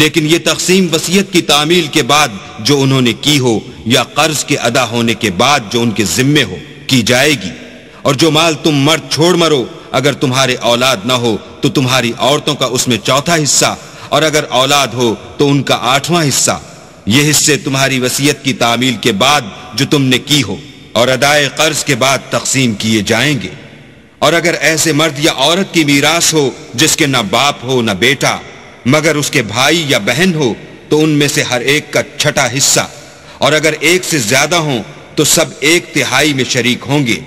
لیکن یہ تقسیم وصیت کی تعمیل کے بعد جو انہوں نے کی ہو یا قرض کے ادا ہونے کے بعد جو ان کے ذمے ہو کی جائے گی. اور جو مال تم مرد چھوڑ مرو اگر تمہارے اولاد نہ ہو تو تمہاری عورتوں کا اس میں 1/4 حصہ، اور اگر اولاد ہو تو ان کا 8واں حصہ. یہ حصے تمہاری وصیت کی تعمیل کے بعد جو تم نے کی ہو اور ادائے قرض کے بعد تقسیم کیے جائیں گے. اور اگر ایسے مرد یا عورت کی میراث ہو جس کے نہ باپ ہو نہ بیٹا مگر اس کے بھائی یا بہن ہو تو ان میں سے ہر ایک کا 6واں حصہ، اور اگر ایک سے زیادہ ہوں تو سب 1/3 میں شریک ہوں گے.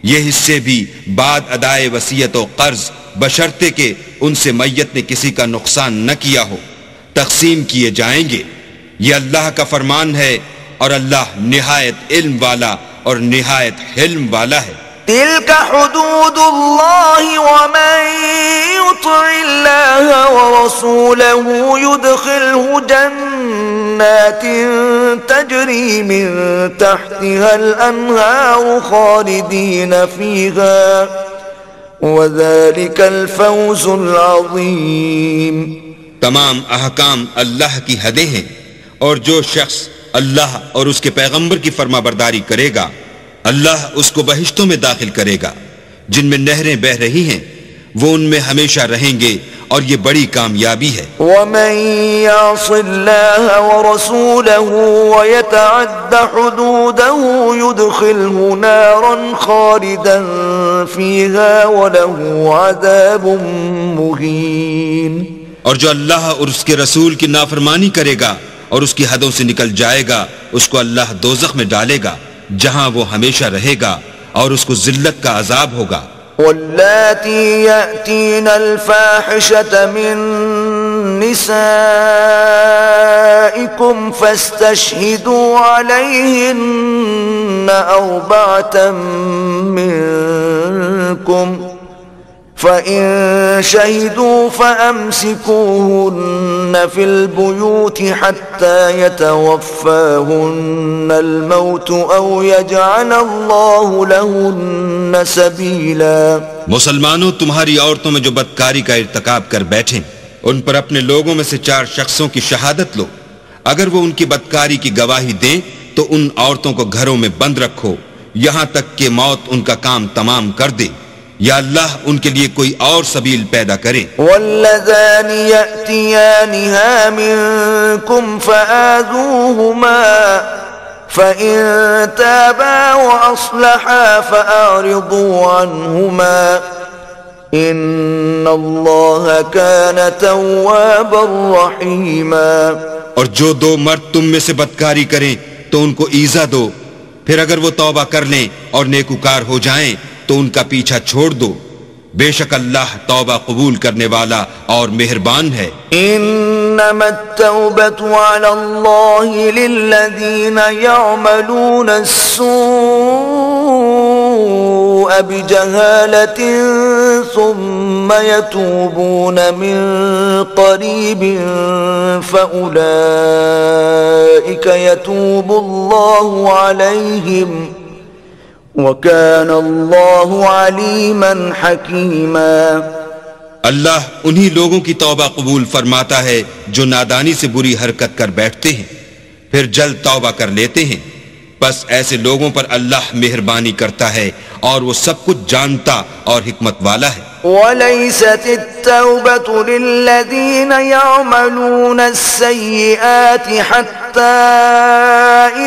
یہ حصے بھی بعد ادائے وصیت و قرض بشرطے کہ ان سے میت نے کسی کا نقصان نہ کیا ہو تقسیم کیے جائیں گے. یہ اللہ کا فرمان ہے اور اللہ نہایت علم والا اور نہایت حلم والا ہے. تلك حدود الله ومن يطع الله ورسوله يدخله جنات تجري من تحتها الأنهار خالدين فيها وذلك الفوز العظيم. تمام احکام اللہ کی حدیں ہیں، اور جو شخص اللہ اور اس کے پیغمبر کی فرما برداری کرے گا اللہ اس کو بہشتوں میں داخل کرے گا جن میں نہریں بہہ رہی ہیں، وہ ان میں ہمیشہ رہیں گے، اور یہ بڑی کامیابی ہے. ومن يعص الله ورسوله ويتعد حدوده يدخله نارا خالدا فيها وله عذاب مهين. اور جو اللہ اور اس کے رسول کی نافرمانی کرے گا اور اس کی حدوں سے نکل جائے گا، اس کو اللہ دوزخ میں ڈالے گا جہاں وہ ہمیشہ رہے گا، اور اس کو ذلت کا عذاب ہوگا. واللاتي يأتين الفاحشة من نسائكم فاستشهدوا عليهن 4 منكم فإن شهدوا فأمسكوهن في البيوت حتى يتوفاهن الموت أو يجعل الله لهن سبيلا. مسلمانوں، تمہاری عورتوں میں جو بدکاری کا ارتکاب کر بیٹھیں ان پر اپنے لوگوں میں سے 4 شخصوں کی شہادت لو. اگر وہ ان کی بدکاری کی گواہی دیں تو ان عورتوں کو گھروں میں بند رکھو یہاں تک کہ موت ان کا کام تمام کر دے، یا اللہ ان کے لیے کوئی اور سبیل پیدا کرے. واللذان يأتيانها منكم فآذوهما فإن تابا وأصلحا فأعرضوا عنهما إن الله كان توابا رحيما. اور جو 2 مرد تم میں سے بدکاری کریں تو ان کو ایذا دو، پھر اگر وہ توبہ کر لیں اور نیکوکار ہو جائیں تو ان کا پیچھا چھوڑ دو، بے شک اللہ توبہ قبول کرنے والا اور مہربان ہے. انما التوبة على الله للذين يعملون السوء بجهالة ثم يتوبون من قريب فأولئك يتوب الله عليهم وَكَانَ اللَّهُ عَلِيمًا حَكِيمًا. اللہ انہی لوگوں کی توبہ قبول فرماتا ہے جو نادانی سے بری حرکت کر بیٹھتے ہیں پھر جلد توبہ کر لیتے ہیں، بس ایسے لوگوں پر اللہ مہربانی کرتا ہے اور وہ سب کچھ جانتا اور حکمت والا ہے. وَلَيْسَتِ التَّوْبَةُ لِلَّذِينَ يَعْمَلُونَ السَّيِّئَاتِ حَتَّى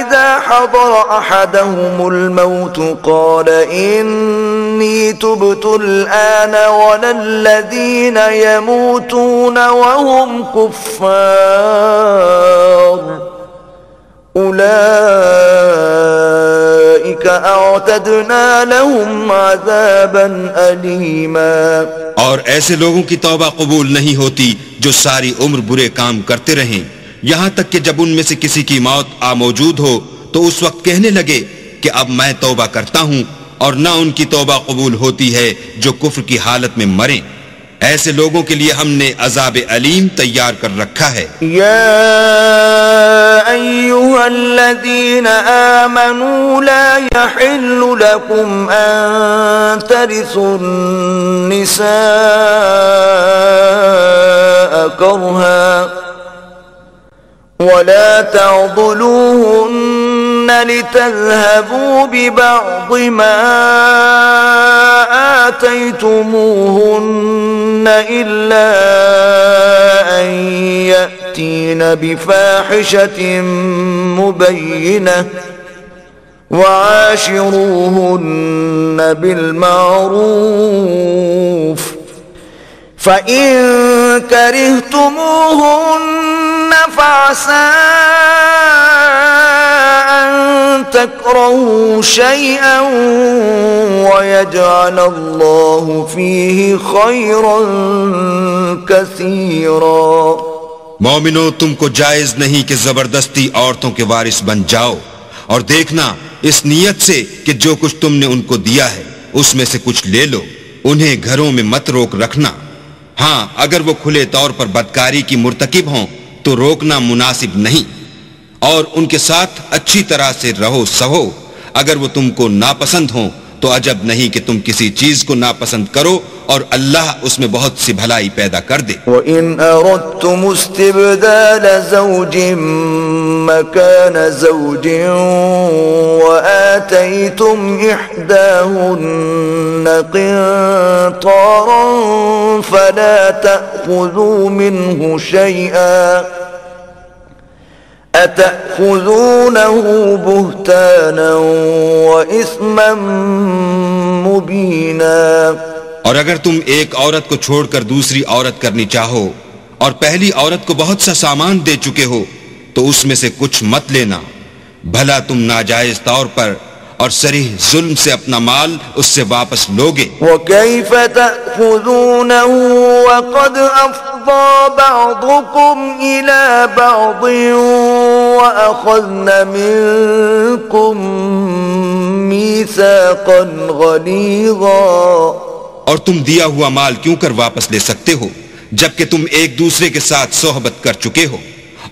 إِذَا حَضَرَ أَحَدَهُمُ الْمَوْتُ قَالَ إِنِّي تُبْتُ الْآنَ وَلَا الَّذِينَ يَمُوتُونَ وَهُمْ كُفَّارٌ أولئك أعتدنا لهم عذابا أليما. اور ایسے لوگوں کی توبہ قبول نہیں ہوتی جو ساری عمر برے کام کرتے رہیں یہاں تک کہ جب ان میں سے کسی کی موت آ موجود ہو تو اس وقت کہنے لگے کہ اب میں توبہ کرتا ہوں، اور نہ ان کی توبہ قبول ہوتی ہے جو کفر کی حالت میں مریں. ایسے لوگوں کے لیے ہم نے عذاب علیم تیار کر رکھا ہے. یا ایھا الذین آمنوا لا یحل لکم ان ترثوا النساء کرها ولا تعضلوهن لتذهبوا ببعض ما آتيتموهن إلا أن يأتين بفاحشة مبينة وعاشروهن بالمعروف فإن كرهتموهن فعسى أن تكرهوا شيئا ويجعل الله فيه خيرا كثيرا. مومنو، تم کو جائز نہیں کہ زبردستی عورتوں کے وارث بن جاؤ، اور دیکھنا اس نیت سے کہ جو کچھ تم نے ان کو دیا ہے اس میں سے کچھ لے لو، انہیں گھروں میں مت روک رکھنا۔ ہاں اگر وہ کھلے طور پر بدکاری کی مرتکب ہوں تو روکنا مناسب نہیں، اور ان کے ساتھ اچھی طرح سے رہو سہو۔ اگر وہ تم کو ناپسند ہوں تو عجب نہیں کہ تم کسی چیز کو ناپسند کرو اور اللہ اس میں بہت سی بھلائی پیدا کر دے۔ وَإِنْ أَرَدْتُمُ اسْتِبْدَالَ زَوْجٍ مَكَانَ زَوْجٍ وَآتَيْتُمْ إِحْدَاهُنَّ قِنطَارًا فَلَا تَأْخُذُوا مِنْهُ شَيْئًا أَتَأْخُذُونَهُ بُهْتَانًا وَإِثْمًا مُبِينًا۔ اور اگر تم ایک عورت کو چھوڑ کر دوسری عورت کرنی چاہو اور پہلی عورت کو بہت سا سامان دے چکے ہو تو اس میں سے کچھ مت لینا، بھلا تم ناجائز طور پر اور صریح ظلم سے اپنا مال اس سے واپس لوگے۔ وَكَيْفَ تَأْخُذُونَهُ وَقَدْ أَفْضَىٰ بَعْضُكُمْ إِلَىٰ بَعْضٍ وَأَخَذْنَ مِنكُم مِّيثَاقًا غَلِيظًا۔ اور تم دیا ہوا مال کیوں کر واپس لے سکتے ہو جبکہ تم ایک دوسرے کے ساتھ صحبت کر چکے ہو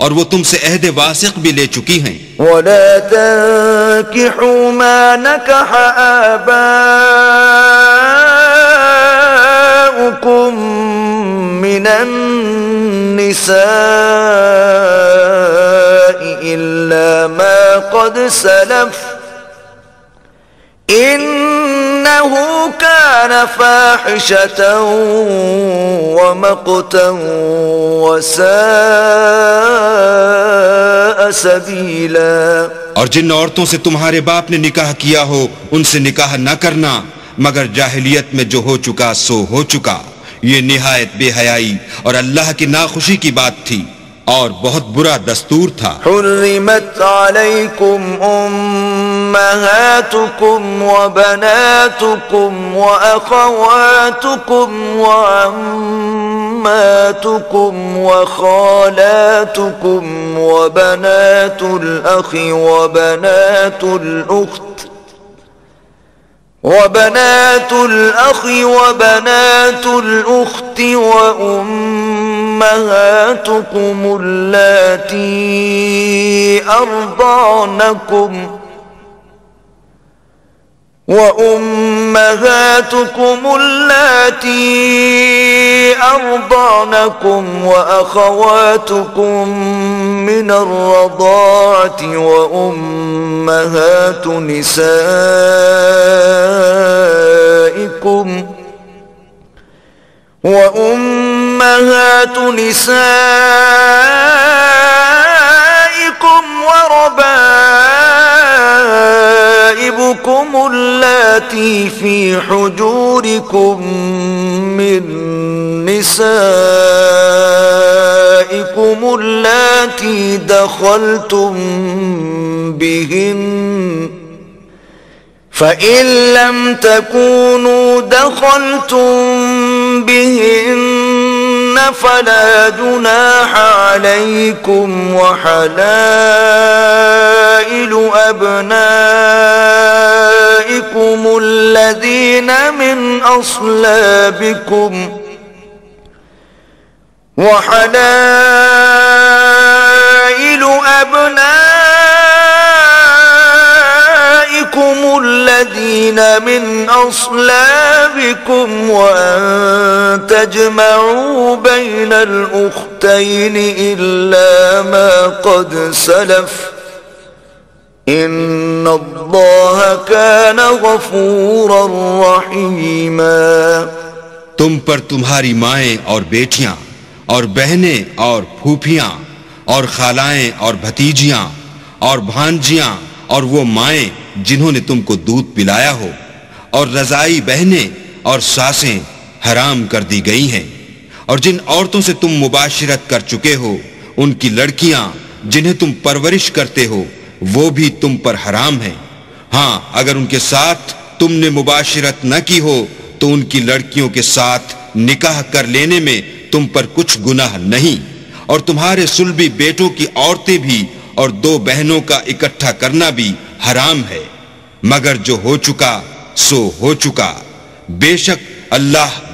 اور وہ تم سے عہد واثق بھی لے چکی ہیں۔ وَلَا تَنكِحُوا مَا نَكَحَ آبَاؤُكُم مِّنَ النِّسَاءِ إِلَّا مَا قَدْ سَلَفَ إِنَّهُ كَانَ فَاحِشَةً وَمَقْتًا وَسَاءَ سَبِيلًا۔ اور جن عورتوں سے تمہارے باپ نے نکاح کیا ہو ان سے نکاح نہ کرنا مگر جاہلیت میں جو ہو چکا سو ہو چکا، یہ نہایت بے حیائی اور اللہ کی ناخوشی کی بات تھی اور بہت برا دستور تھا۔ حرمت علیکم امہاتکم وبناتکم واخواتکم وعماتکم وخالاتکم وبنات الاخ وبنات الاخت وأمهاتكم اللاتي أرضعنكم وأخواتكم من الرضاعة وأمهات نسائكم وربائبكم اللاتي في حجوركم من نسائكم اللاتي دخلتم بهن فإن لم تكونوا دخلتم بهن فلا جناح عليكم وحلائل أبنائكم الذين من أصلابكم وأن تجمعوا بين الأختين إلا ما قد سلف إن الله كان غفورا رحيما۔ تم پر تمہاری مائیں اور بیٹیاں اور بہنیں اور پھوپھیاں اور خالائیں اور بھتیجیاں اور بھانجیاں اور وہ مائیں جنہوں نے تم کو دودھ پلایا ہو اور رضائی بہنیں اور ساسیں حرام کر دی گئی ہیں، اور جن عورتوں سے تم مباشرت کر چکے ہو ان کی لڑکیاں جنہیں تم پرورش کرتے ہو وہ بھی تم پر حرام ہیں۔ ہاں اگر ان کے ساتھ تم نے مباشرت نہ کی ہو تو ان کی لڑکیوں کے ساتھ نکاح کر لینے میں تم پر کچھ گناہ نہیں، اور تمہارے صلبی بیٹوں کی عورتیں بھی اور دو بہنوں کا اکٹھا کرنا بھی حرام ہے، مگر جو ہو چکا سو ہو چکا، بے شک اللہ